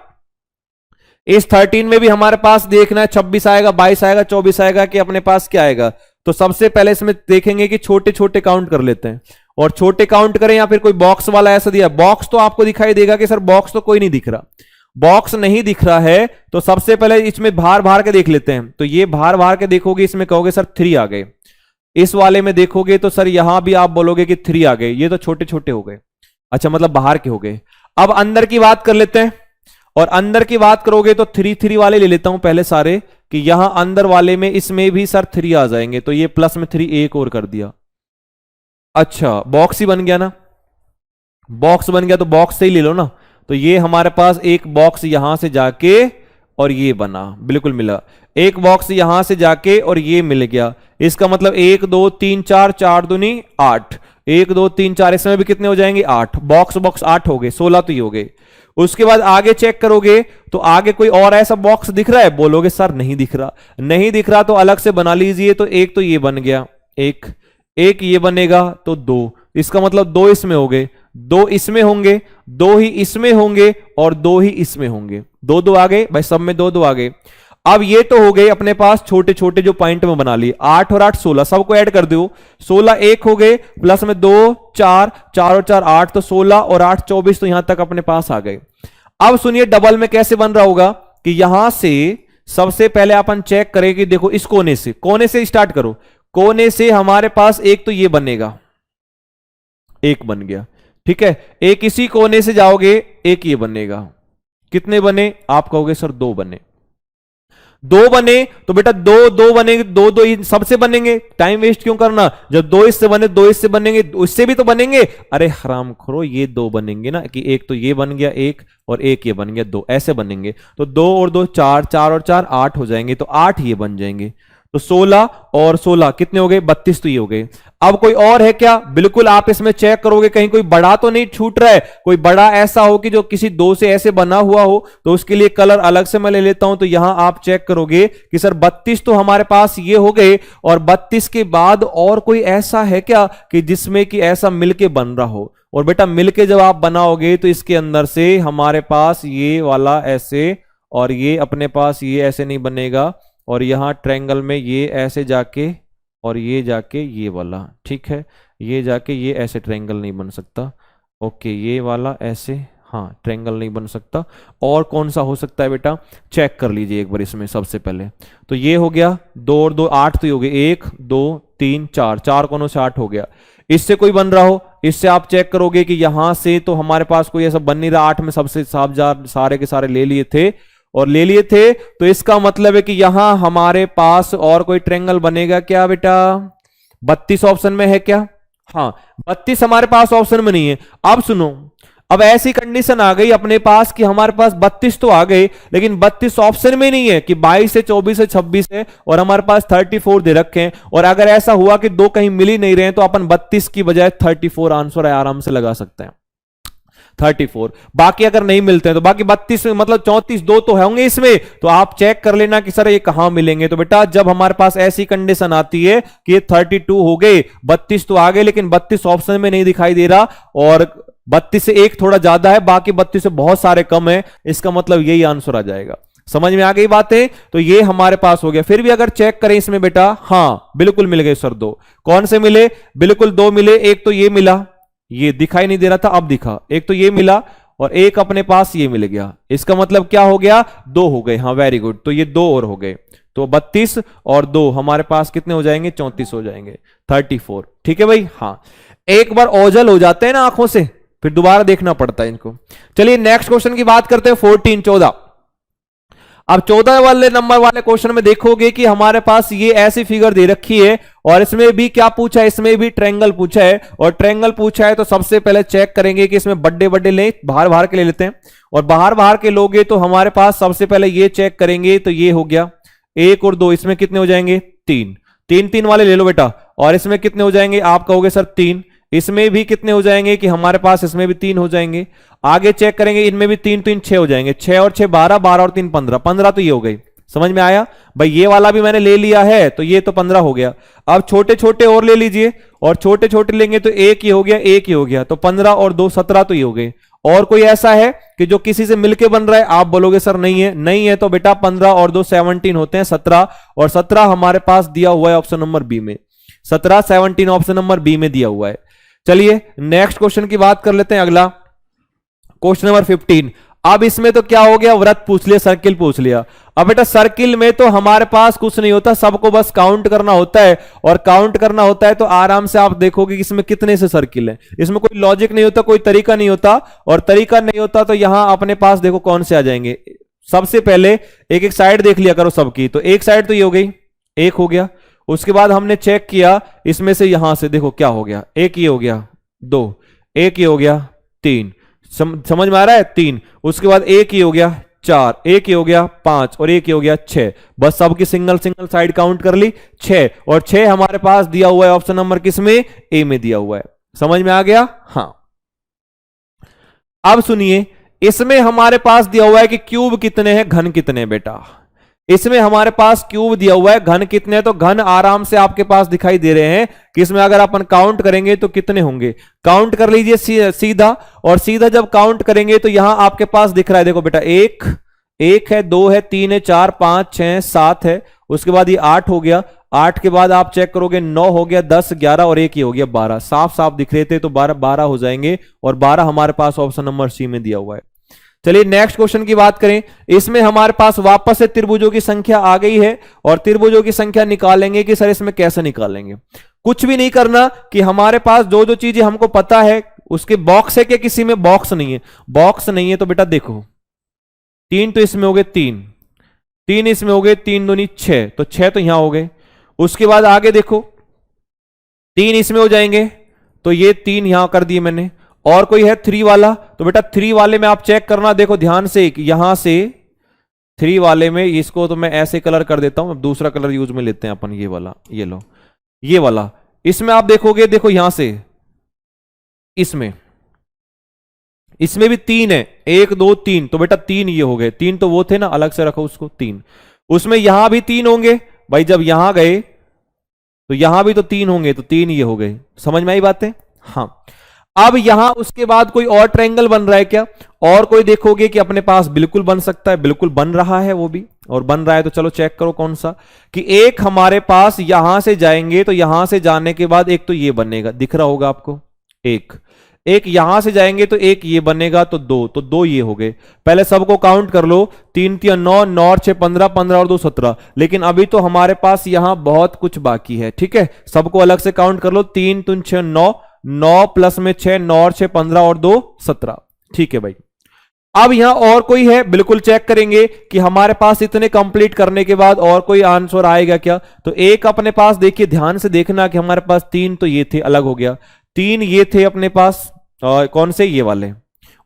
इस 13 में भी हमारे पास देखना है 26 आएगा, 22 आएगा, 24 आएगा, कि अपने पास क्या आएगा। तो सबसे पहले इसमें देखेंगे कि छोटे छोटे काउंट कर लेते हैं, और छोटे काउंट करें, या फिर कोई बॉक्स वाला ऐसा दिया। बॉक्स तो आपको दिखाई देगा कि सर बॉक्स तो कोई नहीं दिख रहा, बॉक्स नहीं दिख रहा है, तो सबसे पहले इसमें भार भार के देख लेते हैं। तो ये भार भार के देखोगे, इसमें कहोगे सर 3 आ गए। इस वाले में देखोगे तो सर यहां भी आप बोलोगे कि 3 आ गए, ये तो छोटे छोटे हो गए, अच्छा मतलब बाहर के हो गए। अब अंदर की बात कर लेते हैं, और अंदर की बात करोगे तो 3 3 वाले ले लेता हूं पहले सारे, कि यहां अंदर वाले में इसमें भी सर 3 आ जाएंगे, तो ये प्लस में 3 एक और कर दिया। अच्छा बॉक्स ही बन गया ना, बॉक्स बन गया तो बॉक्स से ही ले लो ना। तो ये हमारे पास एक बॉक्स यहां से जाके और ये बना, बिल्कुल मिला। एक बॉक्स यहां से जाके और ये मिल गया, इसका मतलब 1 2 3 4, 4 दूनी 8, 1 2 3 4, इसमें भी कितने हो जाएंगे 8, बॉक्स बॉक्स 8 हो गए, 16 तो ये हो गए। उसके बाद आगे चेक करोगे तो आगे कोई और ऐसा बॉक्स दिख रहा है? बोलोगे सर नहीं दिख रहा, नहीं दिख रहा तो अलग से बना लीजिए। तो एक तो ये बन गया, एक एक ये बनेगा, तो 2, इसका मतलब 2 इसमें हो गए, 2 इसमें होंगे, 2 ही इसमें होंगे, और 2 ही इसमें होंगे, 2 2 आ गए भाई, सब में 2 2 आ गए। अब ये तो हो गए अपने पास छोटे छोटे जो पॉइंट में बना लिए, 8 और 8 16, सबको ऐड कर दो, 16 एक हो गए, प्लस में 2 4, 4 और 4 8, तो 16 और 8 24, तो यहां तक अपने पास आ गए। अब सुनिए डबल में कैसे बन रहा होगा, कि यहां से सबसे पहले अपन चेक करें कि देखो इस कोने से स्टार्ट करो, कोने से हमारे पास एक तो ये बनेगा, एक बन गया, ठीक है। एक इसी कोने से जाओगे, एक ये बनेगा, कितने बने? आप कहोगे सर 2 बने, 2 बने, तो बेटा 2 2 बनेंगे, 2 2 सबसे बनेंगे, टाइम वेस्ट क्यों करना, जब 2 इससे बने 2 इससे बनेंगे, उससे भी तो बनेंगे। अरे हराम खोरो, ये 2 बनेंगे ना, कि एक तो ये बन गया 1, और एक ये बन गया 2, ऐसे बनेंगे। तो 2 और 2 4, 4 और 4 8 हो जाएंगे, तो 8 ये बन जाएंगे। तो 16 और 16 कितने हो गए? 32, तो ये हो गए। अब कोई और है क्या? बिल्कुल आप इसमें चेक करोगे कहीं कोई बड़ा तो नहीं छूट रहा है, कोई बड़ा ऐसा हो कि जो किसी 2 से ऐसे बना हुआ हो, तो उसके लिए कलर अलग से मैं ले लेता हूं। तो यहां आप चेक करोगे कि सर 32 तो हमारे पास ये हो गए, और 32 के बाद और कोई ऐसा है क्या कि जिसमें कि ऐसा मिलके बन रहा हो? और बेटा मिलके जब आप बनाओगे तो इसके अंदर से हमारे पास ये वाला ऐसे, और ये अपने पास ये ऐसे नहीं बनेगा, और यहां ट्रायंगल में ये ऐसे जाके और ये जाके ये वाला, ठीक है, ये जाके ये ऐसे ट्रायंगल नहीं बन सकता। ओके, ये वाला ऐसे, हाँ ट्रायंगल नहीं बन सकता। और कौन सा हो सकता है बेटा? चेक कर लीजिए एक बार इसमें सबसे पहले। तो ये हो गया 2 और 2 8, तो ये हो गए 1 2 3 4, 4 कोनों से 8 हो गया। इससे कोई बन रहा हो, इससे आप चेक करोगे कि यहां से तो हमारे पास कोई ऐसा बन नहीं रहा, 8 में सबसे सारे के सारे ले लिए थे, तो इसका मतलब है कि यहां हमारे पास और कोई ट्रायंगल बनेगा क्या बेटा? 32 ऑप्शन में है क्या? हाँ 32 हमारे पास ऑप्शन में नहीं है। अब सुनो, अब ऐसी कंडीशन आ गई अपने पास कि हमारे पास 32 तो आ गए, लेकिन 32 ऑप्शन में नहीं है, कि 22 से 24 से 26 है, और हमारे पास 34 दे रखे हैं। और अगर ऐसा हुआ कि 2 कहीं मिल ही नहीं रहे हैं, तो अपन 32 की बजाय 34 आंसर आराम से लगा सकते हैं, 34। बाकी अगर नहीं मिलते हैं तो बाकी 32 में मतलब 34 2 तो होंगे इसमें, तो आप चेक कर लेना कि सर ये कहां मिलेंगे। तो बेटा जब हमारे पास ऐसी कंडीशन आती है कि ये 32 हो गए, 32 तो आ गए, लेकिन 32 ऑप्शन में नहीं दिखाई दे रहा, और 32 से एक थोड़ा ज्यादा है, बाकी 32 से बहुत सारे कम है, इसका मतलब यही आंसर आ जाएगा। समझ में आ गई बातें? तो ये हमारे पास हो गया। फिर भी अगर चेक करें इसमें बेटा, हाँ बिल्कुल मिल गए सर दो। कौन से मिले? बिल्कुल दो मिले। एक तो ये मिला, ये दिखाई नहीं दे रहा था, अब दिखा। एक तो ये मिला और एक अपने पास ये मिल गया। इसका मतलब क्या हो गया? दो हो गए। हाँ वेरी गुड। तो ये दो और हो गए, तो 32 और दो हमारे पास कितने हो जाएंगे? 34 हो जाएंगे, 34। ठीक है भाई। हाँ, एक बार ओझल हो जाते हैं ना आंखों से, फिर दोबारा देखना पड़ता है इनको। चलिए नेक्स्ट क्वेश्चन की बात करते हैं। 14, 14। अब 14 वाले नंबर वाले क्वेश्चन में देखोगे कि हमारे पास ये ऐसी फिगर दे रखी है और इसमें भी क्या पूछा है? इसमें भी ट्रायंगल पूछा है। और ट्रायंगल पूछा है तो सबसे पहले चेक करेंगे कि इसमें बड़े बड़े ले, बाहर बाहर के ले लेते हैं। और बाहर बाहर के लोगे तो हमारे पास सबसे पहले ये चेक करेंगे, तो ये हो गया 1 और 2, इसमें कितने हो जाएंगे? 3। 3 3 वाले ले लो बेटा। और इसमें कितने हो जाएंगे? आप कहोगे सर 3। इसमें भी कितने हो जाएंगे? कि हमारे पास इसमें भी 3 हो जाएंगे। आगे चेक करेंगे, इनमें भी 3, 3 6 हो जाएंगे। 6 और 6 12, 12 और 3 15, 15 तो ये हो गई। समझ में आया भाई? ये वाला भी मैंने ले लिया है, तो ये तो 15 हो गया। अब छोटे छोटे और ले लीजिए, और छोटे छोटे लेंगे तो एक ही हो गया, एक ही हो गया। तो 15 और 2 17 तो ये हो गए। और कोई ऐसा है कि जो किसी से मिलके बन रहा है? आप बोलोगे सर नहीं है। नहीं है तो बेटा 15 और 2 17 होते हैं, 17। और 17 हमारे पास दिया हुआ है ऑप्शन नंबर बी में। 17 17 ऑप्शन नंबर बी में दिया हुआ है। चलिए नेक्स्ट क्वेश्चन की बात कर लेते हैं। अगला क्वेश्चन नंबर 15। अब इसमें तो क्या हो गया? वृत्त पूछ लिया, सर्किल पूछ लिया। अब बेटा सर्किल में तो हमारे पास कुछ नहीं होता, सबको बस काउंट करना होता है। और काउंट करना होता है तो आराम से आप देखोगे कि इसमें कितने से सर्किल है। इसमें कोई लॉजिक नहीं होता, कोई तरीका नहीं होता। और तरीका नहीं होता तो यहां अपने पास देखो कौन से आ जाएंगे। सबसे पहले एक एक साइड देख लिया करो सबकी। तो एक साइड तो ये हो गई, एक हो गया। उसके बाद हमने चेक किया इसमें से, यहां से देखो क्या हो गया? एक ये हो गया, 2, एक ये हो गया, 3। समझ में आ रहा है? 3। उसके बाद एक ही हो गया, 4, एक ही हो गया, 5 और एक ही हो गया, 6। बस सबकी सिंगल सिंगल साइड काउंट कर ली, 6। और 6 हमारे पास दिया हुआ है ऑप्शन नंबर किसमें? ए में दिया हुआ है। समझ में आ गया? हाँ। अब सुनिए, इसमें हमारे पास दिया हुआ है कि क्यूब कितने हैं, घन कितने हैं बेटा। इसमें हमारे पास क्यूब दिया हुआ है, घन कितने हैं? तो घन आराम से आपके पास दिखाई दे रहे हैं कि इसमें अगर अपन काउंट करेंगे तो कितने होंगे। काउंट कर लीजिए सीधा। और सीधा जब काउंट करेंगे तो यहां आपके पास दिख रहा है, देखो बेटा, 1 है, 2 है, 3 है, 4 5 6 7 है। उसके बाद ये 8 हो गया। 8 के बाद आप चेक करोगे 9 हो गया, 10 11 और एक ही हो गया 12। साफ साफ दिख रहे थे तो 12 हो जाएंगे। और 12 हमारे पास ऑप्शन नंबर सी में दिया हुआ है। चलिए नेक्स्ट क्वेश्चन की बात करें। इसमें हमारे पास वापस से त्रिभुजों की संख्या आ गई है। और त्रिभुजों की संख्या निकालेंगे कि सर इसमें कैसे निकालेंगे? कुछ भी नहीं करना कि हमारे पास जो जो चीजें हमको पता है उसके बॉक्स है, कि किसी में बॉक्स नहीं है। बॉक्स नहीं है तो बेटा देखो, 3 तो इसमें हो गए, 3 इसमें हो गए, 3 दूनी 6, तो 6 तो यहां हो गए। उसके बाद आगे देखो, 3 इसमें हो जाएंगे, तो ये 3 यहां कर दिए मैंने। और कोई है 3 वाला? तो बेटा 3 वाले में आप चेक करना, देखो ध्यान से, यहां से 3 वाले में इसको तो मैं ऐसे कलर कर देता हूं। दूसरा कलर यूज में लेते हैं अपन, ये वाला, ये लो, ये वाला। इसमें आप देखोगे, देखो यहां से इसमें भी 3 है, 1 2 3। तो बेटा 3 ये हो गए। 3 तो वो थे ना, अलग से रखो उसको, 3। उसमें यहां भी 3 होंगे भाई। जब यहां गए तो यहां भी तो 3 होंगे, तो 3 ये हो गए। समझ में आई बातें? हाँ। अब यहां उसके बाद कोई और ट्रायंगल बन रहा है क्या? और कोई देखोगे कि अपने पास बिल्कुल बन सकता है, बिल्कुल बन रहा है वो भी। और बन रहा है तो चलो चेक करो कौन सा। कि एक हमारे पास यहां से जाएंगे तो यहां से जाने के बाद एक तो ये बनेगा, दिख रहा होगा आपको, एक यहां से जाएंगे तो एक ये बनेगा, तो 2, तो 2 ये हो गए। पहले सबको काउंट कर लो, 3 3 9, 9 और 6 15, 15 और 2 17। लेकिन अभी तो हमारे पास यहां बहुत कुछ बाकी है। ठीक है, सबको अलग से काउंट कर लो, 3 3 6 9, 9 प्लस में 6, 9 और 6 15 और 2 17। ठीक है भाई। अब यहां और कोई है? बिल्कुल चेक करेंगे कि हमारे पास इतने कंप्लीट करने के बाद और कोई आंसर आएगा क्या। तो एक अपने पास देखिए, ध्यान से देखना कि हमारे पास 3 तो ये थे, अलग हो गया। 3 ये थे अपने पास, कौन से? ये वाले।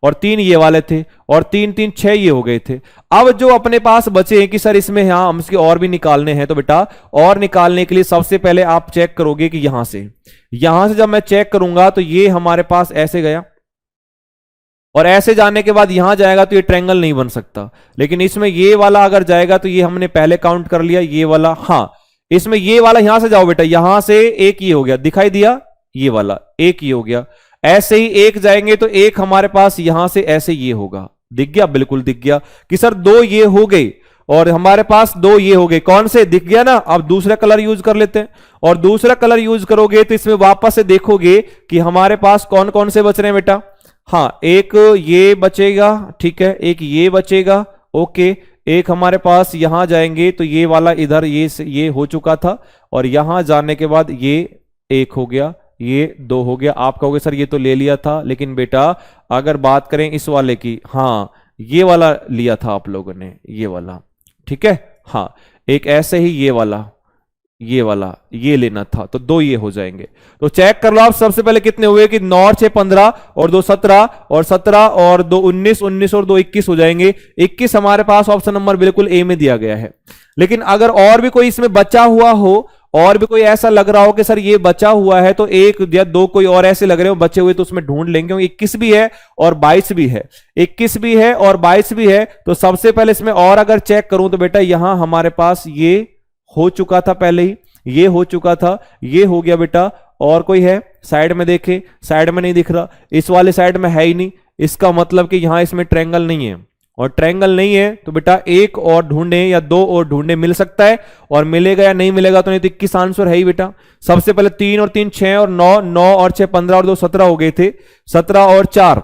और 3 ये वाले थे। और 3 3 6 ये हो गए थे। अब जो अपने पास बचे हैं कि सर इसमें यहां हम इसके और भी निकालने हैं, तो बेटा और निकालने के लिए सबसे पहले आप चेक करोगे कि यहां से जब मैं चेक करूंगा तो ये हमारे पास ऐसे गया, और ऐसे जाने के बाद यहां जाएगा तो ये ट्रायंगल नहीं बन सकता। लेकिन इसमें ये वाला अगर जाएगा तो ये हमने पहले काउंट कर लिया, ये वाला। हाँ, इसमें ये वाला, यहां से जाओ बेटा, यहां से एक ये हो गया, दिखाई दिया, ये वाला एक ये हो गया। ऐसे ही एक जाएंगे तो एक हमारे पास यहां से ऐसे ये होगा, दिख गया, बिल्कुल दिख गया कि सर 2 ये हो गए। और हमारे पास दो ये हो गए, कौन से दिख गया ना। अब दूसरा कलर यूज कर लेते हैं, और दूसरा कलर यूज करोगे तो इसमें वापस से देखोगे कि हमारे पास कौन कौन से बच रहे हैं बेटा। हाँ, एक ये बचेगा, ठीक है, एक ये बचेगा, ओके। एक हमारे पास यहां जाएंगे तो ये वाला इधर ये हो चुका था, और यहां जाने के बाद ये एक हो गया, ये दो हो गया। आप कहोगे सर ये तो ले लिया था, लेकिन बेटा अगर बात करें इस वाले की, हाँ ये वाला लिया था आप लोगों ने, ये वाला, ठीक है। हाँ, एक ऐसे ही ये वाला ये लेना था, तो दो ये हो जाएंगे। तो चेक कर लो आप सबसे पहले कितने हुए कि 9 और 6 15 और 2 17 और 17 और 2 19, 19 और 2 21 हो जाएंगे। 21 हमारे पास ऑप्शन नंबर बिल्कुल ए में दिया गया है। लेकिन अगर और भी कोई इसमें बचा हुआ हो, और भी कोई ऐसा लग रहा हो कि सर ये बचा हुआ है, तो एक या दो कोई और ऐसे लग रहे हो बचे हुए, तो उसमें ढूंढ लेंगे। 21 भी है और 22 भी है, 21 भी है और 22 भी है। तो सबसे पहले इसमें और अगर चेक करूं तो बेटा यहां हमारे पास ये हो चुका था, पहले ही ये हो चुका था, ये हो गया बेटा। और कोई है साइड में, देखें साइड में नहीं दिख रहा, इस वाले साइड में है ही नहीं, इसका मतलब कि यहां इसमें ट्रायंगल नहीं है। और ट्रायंगल नहीं है तो बेटा एक और ढूंढे या दो और ढूंढे, मिल सकता है, और मिलेगा या नहीं मिलेगा तो नहीं। तो 21 आंसर है ही बेटा। सबसे पहले 3 और 3 6 और 9, 9 और 6 15 और 2 17 हो गए थे, 17 और 4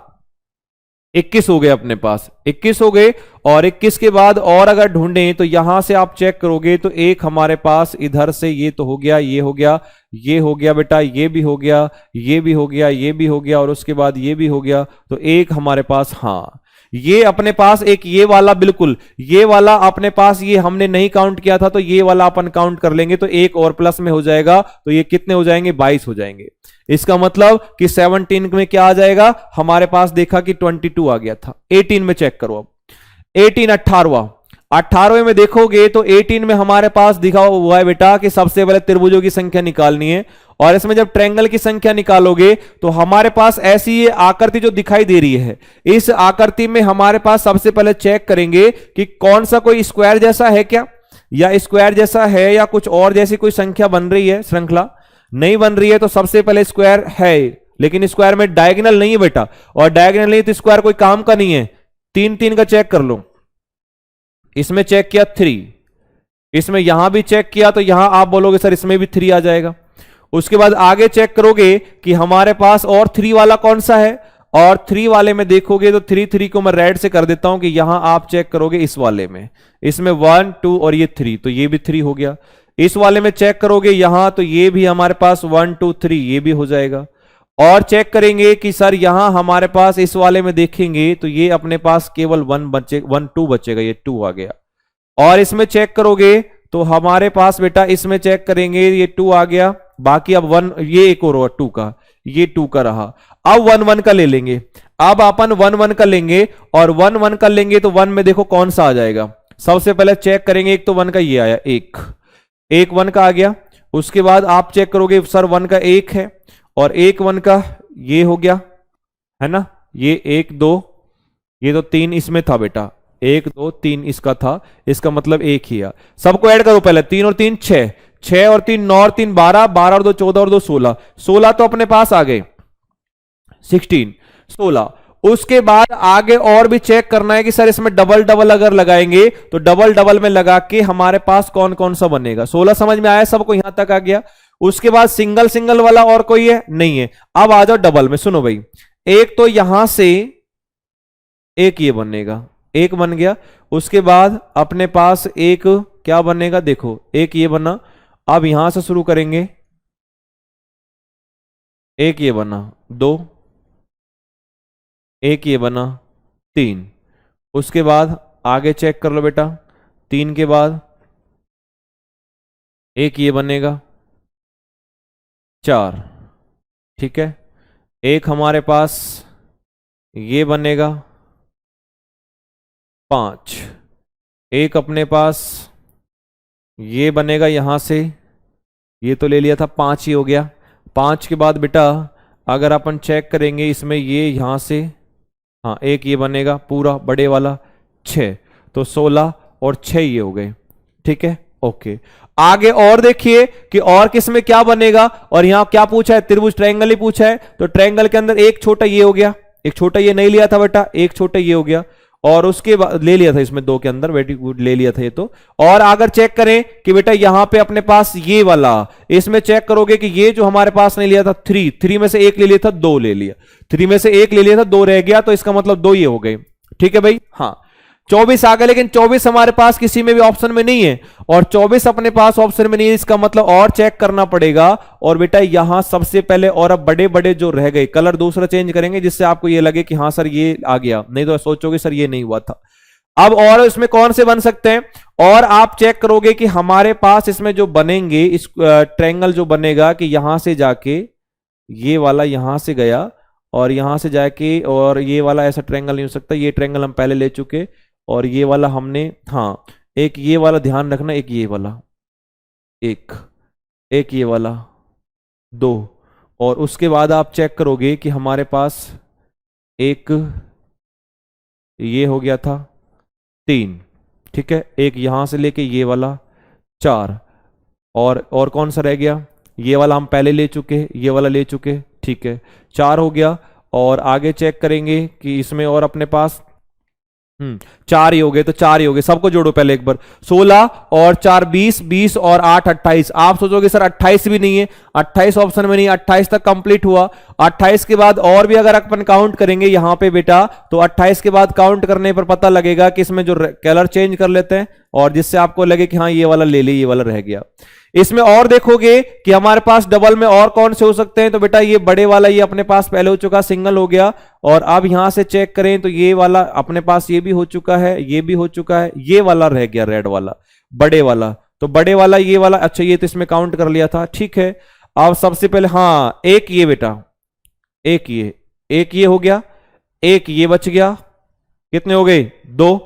21 हो गए अपने पास, 21 हो गए। और 21 के बाद और अगर ढूंढें तो यहां से आप चेक करोगे तो एक हमारे पास इधर से ये तो हो गया, ये हो गया, ये हो गया बेटा, ये भी हो गया, ये भी हो गया, ये भी हो गया, और उसके बाद ये भी हो गया। तो एक हमारे पास, हाँ ये अपने पास एक ये वाला, बिल्कुल ये वाला अपने पास, ये हमने नहीं काउंट किया था तो ये वाला अपन काउंट कर लेंगे, तो एक और प्लस में हो जाएगा। तो ये कितने हो जाएंगे, 22 हो जाएंगे। इसका मतलब कि 17 में क्या आ जाएगा हमारे पास, देखा कि 22 आ गया था। 18 में चेक करो, अब 18 18वें में देखोगे तो 18 में हमारे पास दिखा हुआ है बेटा कि सबसे पहले त्रिभुजों की संख्या निकालनी है। और इसमें जब ट्रायंगल की संख्या निकालोगे तो हमारे पास ऐसी ये आकृति जो दिखाई दे रही है, इस आकृति में हमारे पास सबसे पहले चेक करेंगे कि कौन सा कोई स्क्वायर जैसा है क्या, या स्क्वायर जैसा है, या कुछ और जैसी कोई संख्या बन रही है, श्रृंखला नहीं बन रही है। तो सबसे पहले स्क्वायर है, लेकिन स्क्वायर में डायगोनल नहीं है बेटा, और डायगोनल नहीं तो स्क्वायर कोई काम का नहीं है। 3 3 का चेक कर लो, इसमें चेक किया 3, इसमें यहां भी चेक किया, तो यहां आप बोलोगे सर इसमें भी 3 आ जाएगा। उसके बाद आगे चेक करोगे कि हमारे पास और 3 वाला कौन सा है, और 3 वाले में देखोगे तो 3 3 को मैं रेड से कर देता हूं कि यहां आप चेक करोगे इस वाले में, इसमें 1 2 और ये 3, तो ये भी 3 हो गया। इस वाले में चेक करोगे यहां, तो ये भी हमारे पास 1 2 3, ये भी हो जाएगा। और चेक करेंगे कि सर यहां हमारे पास इस वाले में देखेंगे तो ये अपने पास केवल 1 2 बचेगा, ये 2 आ गया। और इसमें चेक करोगे तो हमारे पास बेटा, इसमें चेक करेंगे ये 2 आ गया, बाकी अब 1, ये एक और 2 का, ये 2 का रहा। अब 1 1 का ले लेंगे, अब अपन 1 1 का लेंगे, और 1 1 का लेंगे तो 1 में देखो कौन सा आ जाएगा। सबसे पहले चेक करेंगे, एक तो 1 का ये आया, एक 1 का आ गया। उसके बाद आप चेक करोगे सर 1 का 1 है, और 1 का ये हो गया है ना, ये 1 2, ये तो 3 इसमें था बेटा, 1 2 3 इसका था, इसका मतलब एक ही है। सबको ऐड करो पहले, 3 और 3 6, 6 और 3 9 और 3 12, 12 और 2 14 और 2 16, 16 तो अपने पास आ गए, 16 16। उसके बाद आगे और भी चेक करना है कि सर इसमें डबल डबल अगर लगाएंगे तो डबल डबल में लगा के हमारे पास कौन कौन सा बनेगा। 16 समझ में आया सबको, यहां तक आ गया। उसके बाद सिंगल सिंगल वाला और कोई है नहीं है। अब आ जाओ डबल में, सुनो भाई, एक तो यहां से एक ये बनेगा, एक बन गया। उसके बाद अपने पास एक क्या बनेगा, देखो एक ये बना। अब यहां से शुरू करेंगे, एक ये बना 2, एक ये बना 3। उसके बाद आगे चेक कर लो बेटा, 3 के बाद एक ये बनेगा 4, ठीक है। एक हमारे पास ये बनेगा 5, एक अपने पास ये बनेगा यहां से, ये तो ले लिया था, 5 ही हो गया। 5 के बाद बेटा अगर अपन चेक करेंगे इसमें ये यहां से, हाँ एक ये बनेगा पूरा बड़े वाला 6, तो 16 और 6 ये हो गए, ठीक है ओके। आगे और देखिए कि और किस में क्या बनेगा, और यहां क्या पूछा है, त्रिभुज ट्रायंगल ही पूछा है। तो ट्रायंगल के अंदर एक छोटा ये हो गया, एक छोटा ये नहीं लिया था बेटा, एक छोटा ये हो गया। और उसके बाद ले लिया था इसमें 2 के अंदर, वेरी गुड, ले लिया था ये तो। और अगर चेक करें कि बेटा यहां पे अपने पास ये वाला, इसमें चेक करोगे कि ये जो हमारे पास नहीं लिया था 3 में से 1 ले लिया था, 2 ले लिया, 3 में से 1 ले लिया था, 2 रह गया, तो इसका मतलब 2 ये हो गए। ठीक है भाई, हाँ 24 आ गया, लेकिन 24 हमारे पास किसी में भी ऑप्शन में नहीं है, और 24 अपने पास ऑप्शन में नहीं है, इसका मतलब और चेक करना पड़ेगा। और बेटा यहां सबसे पहले, और अब बड़े बड़े जो रह गए, कलर दूसरा चेंज करेंगे जिससे आपको ये लगे कि हाँ सर ये आ गया, नहीं तो सोचोगे सर ये नहीं हुआ था। अब और इसमें कौन से बन सकते हैं, और आप चेक करोगे कि हमारे पास इसमें जो बनेंगे, इस ट्रायंगल जो बनेगा कि यहां से जाके ये वाला यहां से गया और यहां से जाके, और ये वाला ऐसा ट्रायंगल नहीं हो सकता, ये ट्रायंगल हम पहले ले चुके, और ये वाला हमने, हाँ एक ये वाला ध्यान रखना, एक ये वाला, एक ये वाला, 2, और उसके बाद आप चेक करोगे कि हमारे पास एक ये हो गया था 3, ठीक है, एक यहां से लेके ये वाला 4, और कौन सा रह गया, ये वाला हम पहले ले चुके, ये वाला ले चुके, ठीक है 4 हो गया। और आगे चेक करेंगे कि इसमें और अपने पास 4 ही हो गए, तो 4 ही हो गए, सबको जोड़ो पहले एक बार, 16 और 4 20, 20 और 8 28। आप सोचोगे सर 28 भी नहीं है, 28 ऑप्शन में नहीं, 28 तक कंप्लीट हुआ। 28 के बाद और भी अगर अपन काउंट करेंगे यहां पे बेटा, तो 28 के बाद काउंट करने पर पता लगेगा कि इसमें जो कलर चेंज कर लेते हैं, और जिससे आपको लगे कि हाँ ये वाला ले ली, ये वाला रह गया। इसमें और देखोगे कि हमारे पास डबल में और कौन से हो सकते हैं, तो बेटा ये बड़े वाला ये अपने पास पहले हो चुका, सिंगल हो गया। और अब यहां से चेक करें तो ये वाला अपने पास ये भी हो चुका है, ये भी हो चुका है, ये वाला रह गया रेड वाला, बड़े वाला, तो बड़े वाला ये वाला, अच्छा ये तो इसमें काउंट कर लिया था, ठीक है। अब सबसे पहले हाँ एक ये बेटा, एक ये हो गया, एक ये बच गया, कितने हो गए 2।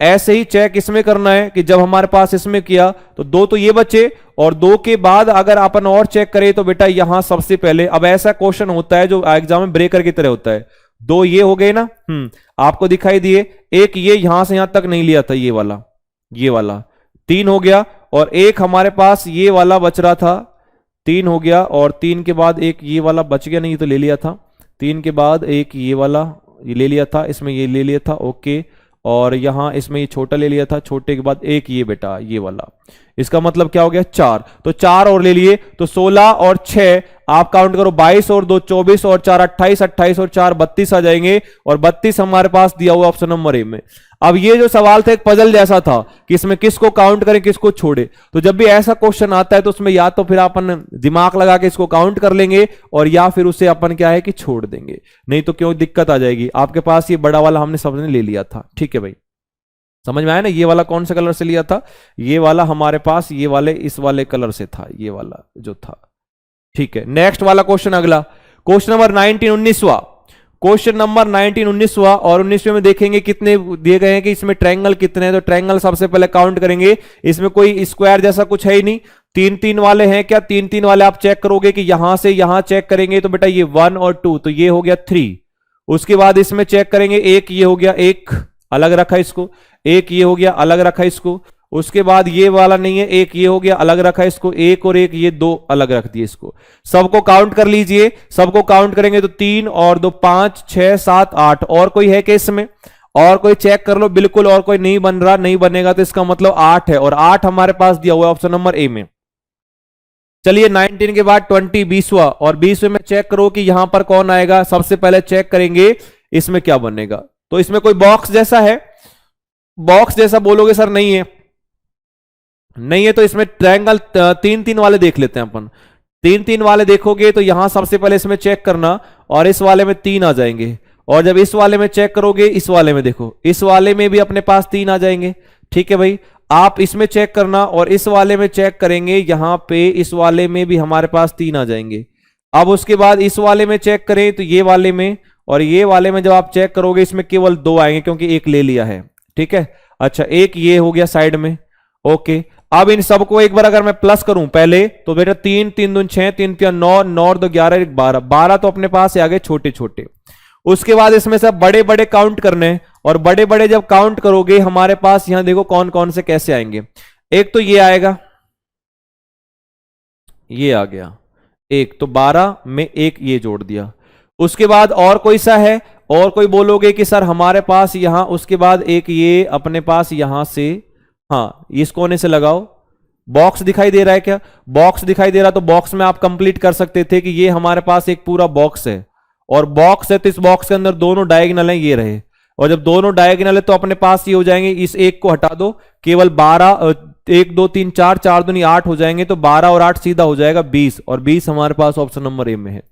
ऐसे ही चेक इसमें करना है कि जब हमारे पास इसमें किया तो 2 तो ये बचे, और 2 के बाद अगर अपन और चेक करें तो बेटा यहां सबसे पहले, अब ऐसा क्वेश्चन होता है जो एग्जाम में ब्रेकर की तरह होता है, 2 ये हो गए ना, आपको दिखाई दिए, एक ये यहां से यहां तक नहीं लिया था, ये वाला 3 हो गया, और एक हमारे पास ये वाला बच रहा था, 3 हो गया, और 3 के बाद एक ये वाला बच गया, नहीं तो ले लिया था, 3 के बाद एक ये वाला ये ले लिया था, इसमें ये ले लिया था, ओके, और यहां इसमें ये छोटा ले लिया था, छोटे के बाद एक ये बेटा ये वाला, इसका मतलब क्या हो गया 4, तो 4 और ले लिए, तो 16 और 6 आप काउंट करो, 22 और 2 24 और 4 28, 28 और 4 32 आ जाएंगे, और 32 हमारे पास दिया हुआ ऑप्शन नंबर ए में। अब ये जो सवाल था एक पजल जैसा था कि इसमें किसको काउंट करें किसको छोड़े, तो जब भी ऐसा क्वेश्चन आता है तो उसमें या तो फिर अपन दिमाग लगा के इसको काउंट कर लेंगे, और या फिर उसे अपन क्या है कि छोड़ देंगे, नहीं तो क्यों दिक्कत आ जाएगी। आपके पास ये बड़ा वाला हमने सबने ले लिया था, ठीक है भाई, समझ में आया ना, ये वाला कौन से कलर से लिया था, ये वाला हमारे पास ये वाले इस वाले कलर से था, ये वाला जो था, ठीक है। नेक्स्ट वाला क्वेश्चन, अगला क्वेश्चन नंबर 19 19वां, क्वेश्चन नंबर 19 19वां, और 19वें में देखेंगे कितने दिए गए हैं कि इसमें ट्रायंगल कितने हैं, तो ट्रायंगल सबसे पहले काउंट करेंगे, इसमें कोई स्क्वायर जैसा कुछ है ही नहीं, 3 3 वाले हैं क्या, 3 3 वाले आप चेक करोगे कि यहां से यहां चेक करेंगे तो बेटा ये 1 और 2, तो ये हो गया 3, उसके बाद इसमें चेक करेंगे, एक ये हो गया, एक अलग रखा इसको, एक ये हो गया अलग रखा इसको, उसके बाद ये वाला नहीं है, एक ये हो गया अलग रखा इसको, एक और एक ये 2 अलग रख दिए इसको। सबको काउंट कर लीजिए, सबको काउंट करेंगे तो 3 और 2 5 6 7 8, और कोई है कि इसमें, और कोई चेक कर लो, बिल्कुल और कोई नहीं बन रहा, नहीं बनेगा तो इसका मतलब 8 है, और 8 हमारे पास दिया हुआ है ऑप्शन नंबर ए में। चलिए 19 के बाद 20 20वां, और 20वें में चेक करो कि यहां पर कौन आएगा, सबसे पहले चेक करेंगे इसमें क्या बनेगा, तो इसमें कोई बॉक्स जैसा है, बॉक्स जैसा बोलोगे सर नहीं है, नहीं है तो इसमें ट्रायंगल 3 3 वाले देख लेते हैं अपन, 3 3 वाले देखोगे तो यहां सबसे पहले इसमें चेक करना, और इस वाले में 3 आ जाएंगे, और जब इस वाले में चेक करोगे, इस वाले में देखो, इस वाले में भी अपने पास 3 आ जाएंगे, ठीक है भाई। आप इसमें चेक करना, और इस वाले में चेक करेंगे, यहां पे इस वाले में भी हमारे पास 3 आ जाएंगे। अब उसके बाद इस वाले में चेक करें तो ये वाले में, और ये वाले में जब आप चेक करोगे इसमें केवल 2 आएंगे क्योंकि एक ले लिया है, ठीक है। अच्छा एक ये हो गया साइड में, ओके। अब इन सबको एक बार अगर मैं प्लस करूं पहले, तो बेटा 3 3 2 6 3 3 9 9 2 11 1 12 12 तो अपने पास आ गए छोटे छोटे। उसके बाद इसमें से बड़े बड़े काउंट करने हैं, और बड़े बड़े जब काउंट करोगे हमारे पास यहां देखो कौन कौन से कैसे आएंगे। एक तो ये आएगा, ये आ गया एक, तो 12 में एक ये जोड़ दिया। उसके बाद और कोई सा है, और कोई बोलोगे कि सर हमारे पास यहां उसके बाद एक ये अपने पास यहां से, हाँ इस कोने से लगाओ, बॉक्स दिखाई दे रहा है क्या? बॉक्स दिखाई दे रहा, तो बॉक्स में आप कंप्लीट कर सकते थे कि ये हमारे पास एक पूरा बॉक्स है, और बॉक्स है तो इस बॉक्स के अंदर दोनों डायगोनल हैं, ये रहे, और जब दोनों डायगोनल है तो अपने पास ये हो जाएंगे, इस एक को हटा दो, केवल 12, 1 2 3 4, 4 दूनी 8 हो जाएंगे, तो 12 और 8 सीधा हो जाएगा 20, और 20 हमारे पास ऑप्शन नंबर ए में है।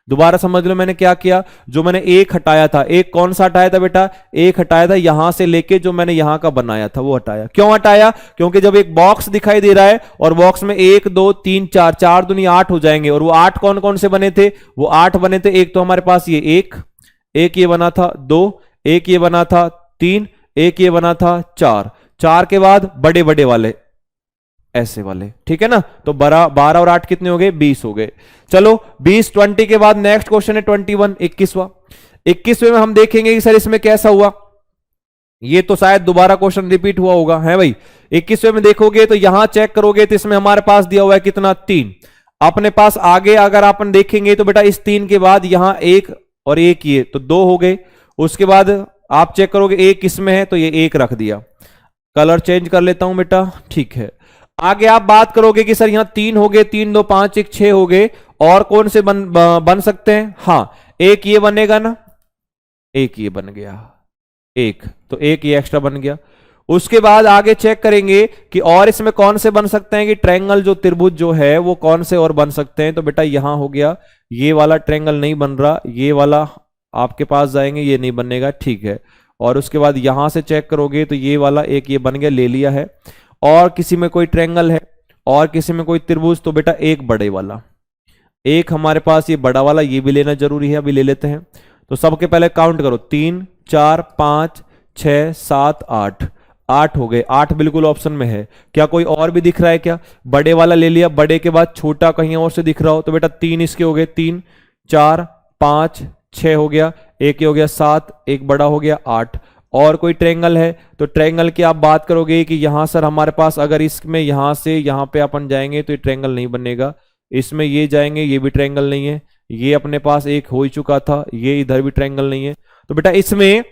दोबारा समझ लो मैंने क्या किया, जो मैंने एक हटाया था, एक कौन सा हटाया था बेटा? एक हटाया था यहां से लेके जो मैंने यहां का बनाया था वो हटाया। क्यों हटाया? क्योंकि जब एक बॉक्स दिखाई दे रहा है और बॉक्स में 1 2 3 4, 4 दूनी 8 हो जाएंगे, और वो 8 कौन कौन से बने थे? वो 8 बने थे, एक तो हमारे पास ये एक ये बना था 2, एक ये बना था 3, एक ये बना था 4, 4 के बाद बड़े बड़े वाले ऐसे वाले, ठीक है ना? तो 12 और 8 कितने हो गए? 20 हो गए। चलो 20 20 के बाद नेक्स्ट क्वेश्चन है 21, 21वां। 21वें में हम देखेंगे कि सर इसमें कैसा हुआ, ये तो शायद दोबारा क्वेश्चन रिपीट हुआ होगा, है भाई। 21वें में देखोगे तो यहां चेक करोगे तो इसमें हमारे पास दिया हुआ है कितना? 3। अपने पास आगे अगर अपन देखेंगे तो बेटा इस 3 के बाद यहां 1 और 1 ये तो 2 हो गए। उसके बाद आप चेक करोगे 1 किसमें है, तो ये 1 रख दिया। कलर चेंज कर लेता हूं बेटा, ठीक है। आगे आप बात करोगे कि सर यहां 3 हो गए, 3 2 5 1 6 हो गए, और कौन से बन सकते हैं? हाँ, एक ये बनेगा ना, एक ये बन गया, एक तो एक ये एक्स्ट्रा बन गया। उसके बाद आगे चेक करेंगे कि और इसमें कौन से बन सकते हैं, कि ट्रायंगल जो त्रिभुज जो है वो कौन से और बन सकते हैं। तो बेटा यहां हो गया, ये वाला ट्रायंगल नहीं बन रहा, ये वाला आपके पास जाएंगे, ये नहीं बनेगा, ठीक है। और उसके बाद यहां से चेक करोगे तो ये वाला एक ये बन गया, ले लिया है। और किसी में कोई ट्रायंगल है और किसी में कोई त्रिभुज, तो बेटा एक बड़े वाला, एक हमारे पास ये बड़ा वाला, ये भी लेना जरूरी है, अभी ले लेते हैं। तो सबके पहले काउंट करो, 3 4 5 6 7 8, 8 हो गए, 8 बिल्कुल ऑप्शन में है। क्या कोई और भी दिख रहा है क्या? बड़े वाला ले लिया, बड़े के बाद छोटा कहीं और से दिख रहा हो तो बेटा 3 इसके हो गए, 3 4 5 6 हो गया, एक ये हो गया 7, एक बड़ा हो गया 8। और कोई ट्रायंगल है तो ट्रायंगल की आप बात करोगे कि यहां सर हमारे पास अगर इसमें यहां से यहां पे अपन जाएंगे तो ये ट्रायंगल नहीं बनेगा, इसमें ये जाएंगे ये भी ट्रायंगल नहीं है, ये अपने पास एक हो ही चुका था, ये इधर भी ट्रायंगल नहीं है। तो बेटा इसमें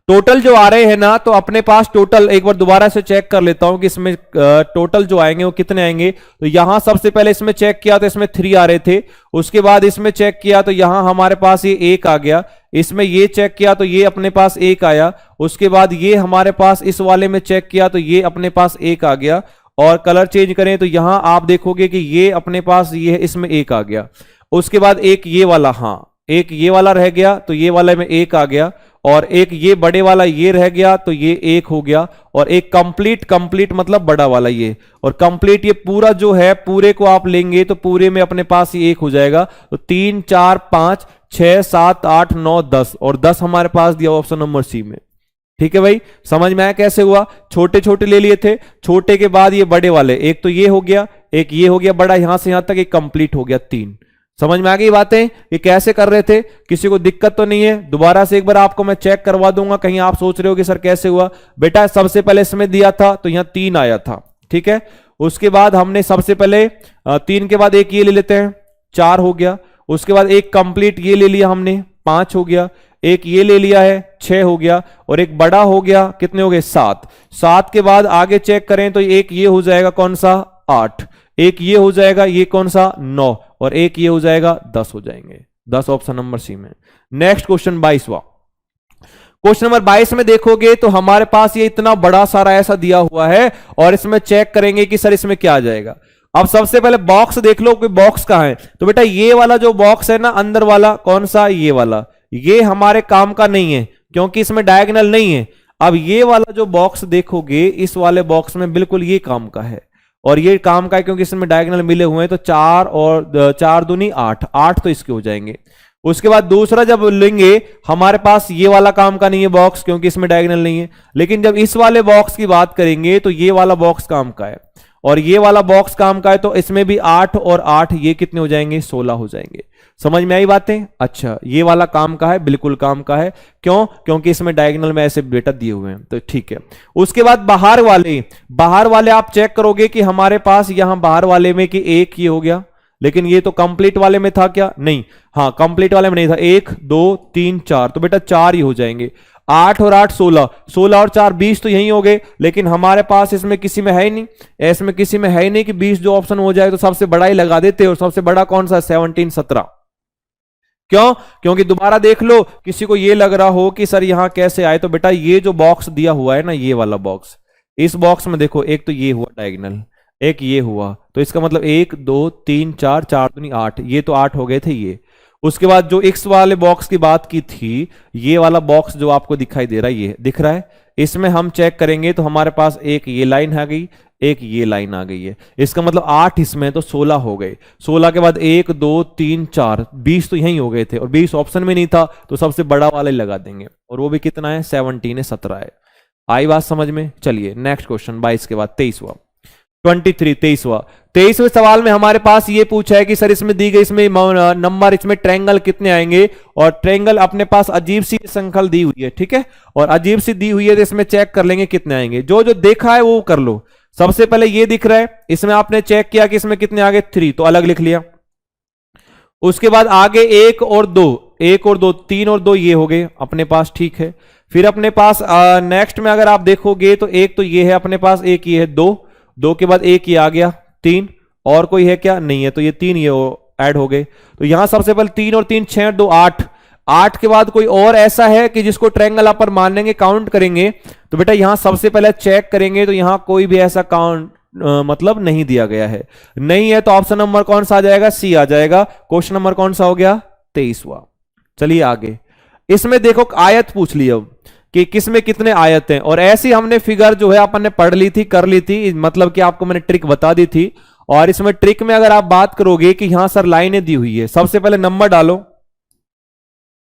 टोटल जो आ रहे हैं ना, तो अपने पास टोटल एक बार दोबारा से चेक कर लेता हूं कि इसमें टोटल जो आएंगे वो कितने आएंगे। तो यहां सबसे पहले इसमें चेक किया तो इसमें 3 आ रहे थे, उसके बाद इसमें चेक किया तो यहां हमारे पास ये 1 आ गया, इसमें ये चेक किया तो ये अपने पास 1 आया, उसके बाद ये हमारे पास इस वाले में चेक किया तो ये अपने पास 1 आ गया। और कलर चेंज करें तो यहां आप देखोगे कि ये अपने पास ये है, इसमें 1 आ गया। उसके बाद एक ये वाला, हाँ एक ये वाला रह गया तो ये वाले में 1 आ गया, और एक ये बड़े वाला ये रह गया तो ये 1 हो गया, और एक कंप्लीट मतलब बड़ा वाला ये, और कंप्लीट ये पूरा जो है पूरे को आप लेंगे तो पूरे में अपने पास ये 1 हो जाएगा। तो 3 4 5 6 7 8 9 10, और 10 हमारे पास दिया ऑप्शन नंबर सी में। ठीक है भाई, समझ में आया कैसे हुआ? छोटे छोटे ले लिए थे, छोटे के बाद ये बड़े वाले, एक तो ये हो गया, एक ये हो गया बड़ा, यहां से यहां तक एक कंप्लीट हो गया 3। समझ में आ गई बातें? ये कैसे कर रहे थे, किसी को दिक्कत तो नहीं है? दोबारा से एक बार आपको मैं चेक करवा दूंगा, कहीं आप सोच रहे हो कि सर कैसे हुआ। बेटा सबसे पहले इसमें दिया था तो यहां 3 आया था, ठीक है। उसके बाद हमने सबसे पहले 3 के बाद एक ये ले लेते हैं, 4 हो गया। उसके बाद एक कंप्लीट ये ले लिया हमने, 5 हो गया। एक ये ले लिया है, 6 हो गया, और एक बड़ा हो गया, कितने हो गए? 7। 7 के बाद आगे चेक करें तो एक ये हो जाएगा कौन सा? 8। एक ये हो जाएगा, ये कौन सा? 9, और एक ये हो जाएगा 10 हो जाएंगे। 10 ऑप्शन नंबर सी में। नेक्स्ट क्वेश्चन 22वां। क्वेश्चन नंबर 22 में देखोगे तो हमारे पास ये इतना बड़ा सारा ऐसा दिया हुआ है, और इसमें चेक करेंगे कि सर इसमें क्या आ जाएगा। अब सबसे पहले बॉक्स देख लो कि बॉक्स कहां है। तो बेटा ये वाला जो बॉक्स है ना अंदर वाला, कौन सा? ये वाला, ये हमारे काम का नहीं है क्योंकि इसमें डायगोनल नहीं है। अब ये वाला जो बॉक्स देखोगे, इस वाले बॉक्स में बिल्कुल ये काम का है, और ये काम का है क्योंकि इसमें डायगोनल मिले हुए हैं। तो 4 और 4 दूनी 8, 8 तो इसके हो जाएंगे। उसके बाद दूसरा जब लेंगे, हमारे पास ये वाला काम का नहीं है बॉक्स क्योंकि इसमें डायगोनल नहीं है। लेकिन जब इस वाले बॉक्स की बात करेंगे तो ये वाला बॉक्स काम का है, और ये वाला बॉक्स काम का है, तो इसमें भी 8 और 8 ये कितने हो जाएंगे? 16 हो जाएंगे। समझ में आई बातें? अच्छा, ये वाला काम का है, बिल्कुल काम का है। क्यों? क्योंकि इसमें डायगोनल में ऐसे बेटा दिए हुए हैं, तो ठीक है। उसके बाद बाहर वाले आप चेक करोगे कि हमारे पास यहां बाहर वाले में कि एक ये हो गया, लेकिन ये तो कंप्लीट वाले में था क्या? नहीं। हाँ, कंप्लीट वाले में नहीं था। 1 2 3 4, तो बेटा 4 ही हो जाएंगे। 8 और 8 16, 16 और 4 20 तो यही हो गए, लेकिन हमारे पास इसमें किसी में है ही नहीं, इसमें किसी में है ही नहीं कि 20 जो ऑप्शन हो जाए, तो सबसे बड़ा ही लगा देते। और सबसे बड़ा कौन सा? 17 17। क्यों? क्योंकि दोबारा देख लो, किसी को ये लग रहा हो कि सर यहां कैसे आए, तो बेटा ये जो बॉक्स दिया हुआ है ना, ये वाला बॉक्स, इस बॉक्स में देखो, एक तो ये हुआ डायगोनल, एक ये हुआ, तो इसका मतलब 1 2 3 4, 4 दूनी 8, ये तो 8 हो गए थे ये। उसके बाद जो एक्स वाले बॉक्स की बात की थी, ये वाला बॉक्स जो आपको दिखाई दे रहा है, ये दिख रहा है, इसमें हम चेक करेंगे तो हमारे पास एक ये लाइन आ गई, एक ये लाइन आ गई है, इसका मतलब 8 इसमें, तो 16 हो गए। 16 के बाद 1 2 3 4, 20 तो यहीं हो गए थे, और 20 ऑप्शन में नहीं था, तो सबसे बड़ा वाला ही लगा देंगे, और वो भी कितना है? 17 है, 17 है। आई बात समझ में? चलिए नेक्स्ट क्वेश्चन, 22 के बाद 23वां, 23वें सवाल में हमारे पास ये पूछा है कि सर इसमें दी गई इसमें नंबर, इसमें ट्रायंगल कितने आएंगे, और ट्रायंगल अपने पास अजीब सी संख्या दी हुई है, ठीक है, और अजीब सी दी हुई है, तो इसमें चेक कर लेंगे कितने आएंगे। जो जो देखा है वो कर लो। सबसे पहले ये दिख रहा है, इसमें आपने चेक किया कि इसमें कितने आगे 3, तो अलग लिख लिया। उसके बाद आगे 1 और 2, 1 और 2, 3 और 2 ये हो गए अपने पास, ठीक है। फिर अपने पास नेक्स्ट में अगर आप देखोगे तो एक तो ये है अपने पास, एक ये है 2, 2 के बाद एक ये आ गया 3, और कोई है क्या? नहीं है, तो ये 3 ये ऐड हो गए। तो यहां सबसे पहले 3 और 3 6 2 8, 8 के बाद कोई और ऐसा है कि जिसको ट्रायंगल अपन मान लेंगे, काउंट करेंगे, तो बेटा यहां सबसे पहले चेक करेंगे, तो यहां कोई भी ऐसा काउंट मतलब नहीं दिया गया है, नहीं है, तो ऑप्शन नंबर कौन सा आ जाएगा? सी आ जाएगा। क्वेश्चन नंबर कौन सा हो गया? 23वां। चलिए आगे, इसमें देखो आयत पूछ ली अब कि किसमें कितने आयत हैं, और ऐसी हमने फिगर जो है अपन ने पढ़ ली थी, कर ली थी, मतलब कि आपको मैंने ट्रिक बता दी थी। और इसमें ट्रिक में अगर आप बात करोगे कि यहां सर लाइनें दी हुई है, सबसे पहले नंबर डालो,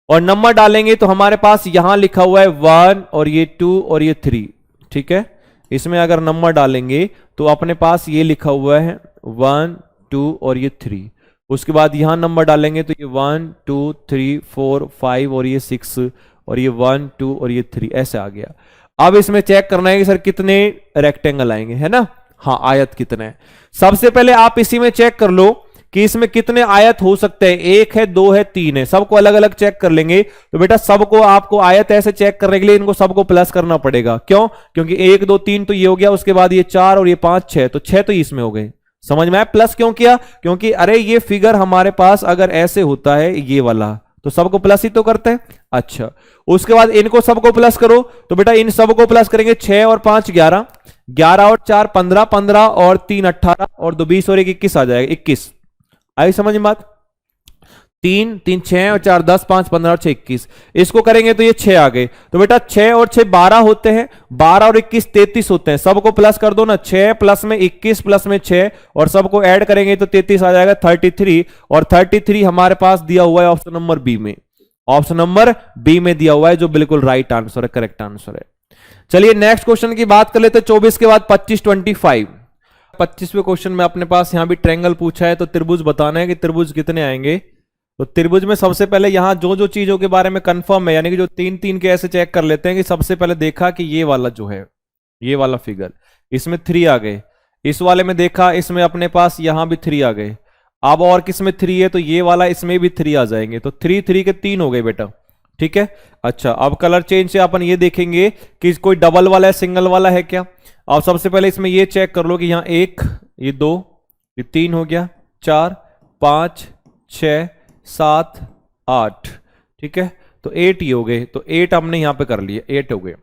और नंबर डालेंगे तो हमारे पास यहां लिखा हुआ है 1 और ये 2 और ये 3, ठीक है। इसमें अगर नंबर डालेंगे तो अपने पास ये लिखा हुआ है 1 2 और ये 3। उसके बाद यहां नंबर डालेंगे तो ये 1 2 3 4 5 और ये 6, और ये 1 2 और ये 3, ऐसे आ गया। अब इसमें चेक करना है कि सर कितने रेक्टेंगल आएंगे, है ना। हाँ, आयत कितने हैं, सबसे पहले आप इसी में चेक कर लो कि इसमें कितने आयत हो सकते हैं। 1 है, 2 है, 3 है, सबको अलग अलग चेक कर लेंगे। तो बेटा सबको आपको आयत ऐसे चेक करने के लिए इनको सबको प्लस करना पड़ेगा। क्यों? क्योंकि 1 2 3 तो ये हो गया, उसके बाद ये 4 और ये 5 6, तो 6 तो इसमें हो गए। समझ में आया? प्लस क्यों किया? क्योंकि अरे ये फिगर हमारे पास अगर ऐसे होता है ये वाला, तो सबको प्लस ही तो करते हैं। अच्छा, उसके बाद इनको सबको प्लस करो, तो बेटा इन सबको प्लस करेंगे, 6 और 5 11, 11 और 4 15, 15 और 3 18, और 2 20 और 1 21 आ जाएगा, 21। आई समझ में बात? 3 3 6 और 4 10 5 15 और 6 21, इसको करेंगे तो ये 6 आ गए। तो बेटा 6 और 6 12 होते हैं, 12 और 21 33 होते हैं। सबको प्लस कर दो ना, 6 प्लस में 21 प्लस में 6, और सबको ऐड करेंगे तो 33 आ जाएगा, 33। और 33 हमारे पास दिया हुआ है ऑप्शन नंबर बी में, ऑप्शन नंबर बी में दिया हुआ है, जो बिल्कुल राइट आंसर है, करेक्ट आंसर है। चलिए नेक्स्ट क्वेश्चन की बात कर लेते हैं। 24 के बाद 25 25। 25वें क्वेश्चन में अपने पास यहां भी ट्रायंगल पूछा है, तो त्रिभुज बताना है कि त्रिभुज कितने आएंगे। तो त्रिभुज में सबसे पहले यहां जो जो चीजों के बारे में कंफर्म है, यानी कि जो 3 3 के ऐसे चेक कर लेते हैं कि सबसे पहले देखा कि ये वाला जो है, ये वाला फिगर, इसमें 3 आ गए। इस वाले में देखा, इसमें अपने पास यहां भी 3 आ गए। अब और किसमें 3 है, तो ये वाला, इसमें भी 3 आ जाएंगे। तो 3 3 के 3 हो गए बेटा, ठीक है। अच्छा, अब कलर चेंज से अपन ये देखेंगे कि कोई डबल वाला है, सिंगल वाला है क्या। अब सबसे पहले इसमें ये चेक कर लो कि यहाँ 1, ये 2, ये 3 हो गया, 4 5 6 7 8, ठीक है। तो 8 ही हो गए, तो 8 हमने यहां पे कर लिए, 8 हो गए।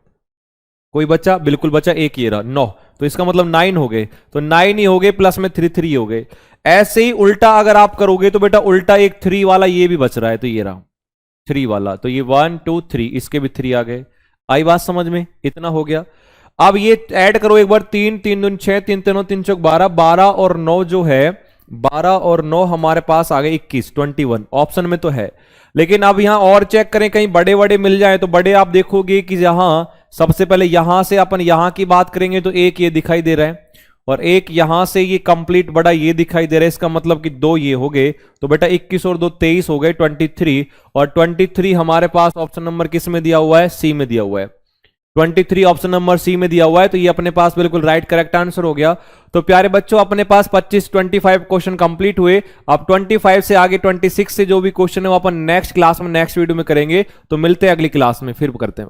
कोई बच्चा? बिल्कुल बच्चा, एक ये रहा 9, तो इसका मतलब 9 हो गए। तो 9 ही हो गए, प्लस में 3 3 हो गए। ऐसे ही उल्टा अगर आप करोगे तो बेटा उल्टा एक 3 वाला ये भी बच रहा है, तो ये रहा 3 वाला, तो ये 1 2 3, इसके भी 3 आ गए। आई बात समझ में? इतना हो गया। अब ये ऐड करो एक बार, 3 3 दूनी 6, 3 3 3 चौक 12, 12 और 9 जो है, 12 और 9 हमारे पास आ गए 21, 21 ऑप्शन में तो है। लेकिन अब यहां और चेक करें, कहीं बड़े बड़े मिल जाए, तो बड़े आप देखोगे कि यहां सबसे पहले यहां से अपन यहां की बात करेंगे तो एक ये दिखाई दे रहा है, और एक यहां से ये कंप्लीट बड़ा ये दिखाई दे रहा है। इसका मतलब कि 2 ये हो गए, तो बेटा 21 और 2 23 हो गए, 23। और 23 हमारे पास ऑप्शन नंबर किस में दिया हुआ है? सी में दिया हुआ है। 23 ऑप्शन नंबर सी में दिया हुआ है, तो ये अपने पास बिल्कुल राइट करेक्ट आंसर हो गया। तो प्यारे बच्चों, अपने पास 25 क्वेश्चन कंप्लीट हुए। अब 25 से आगे 26 से जो भी क्वेश्चन है वो अपन नेक्स्ट क्लास में, नेक्स्ट वीडियो में करेंगे। तो मिलते हैं अगली क्लास में, फिर करते हैं।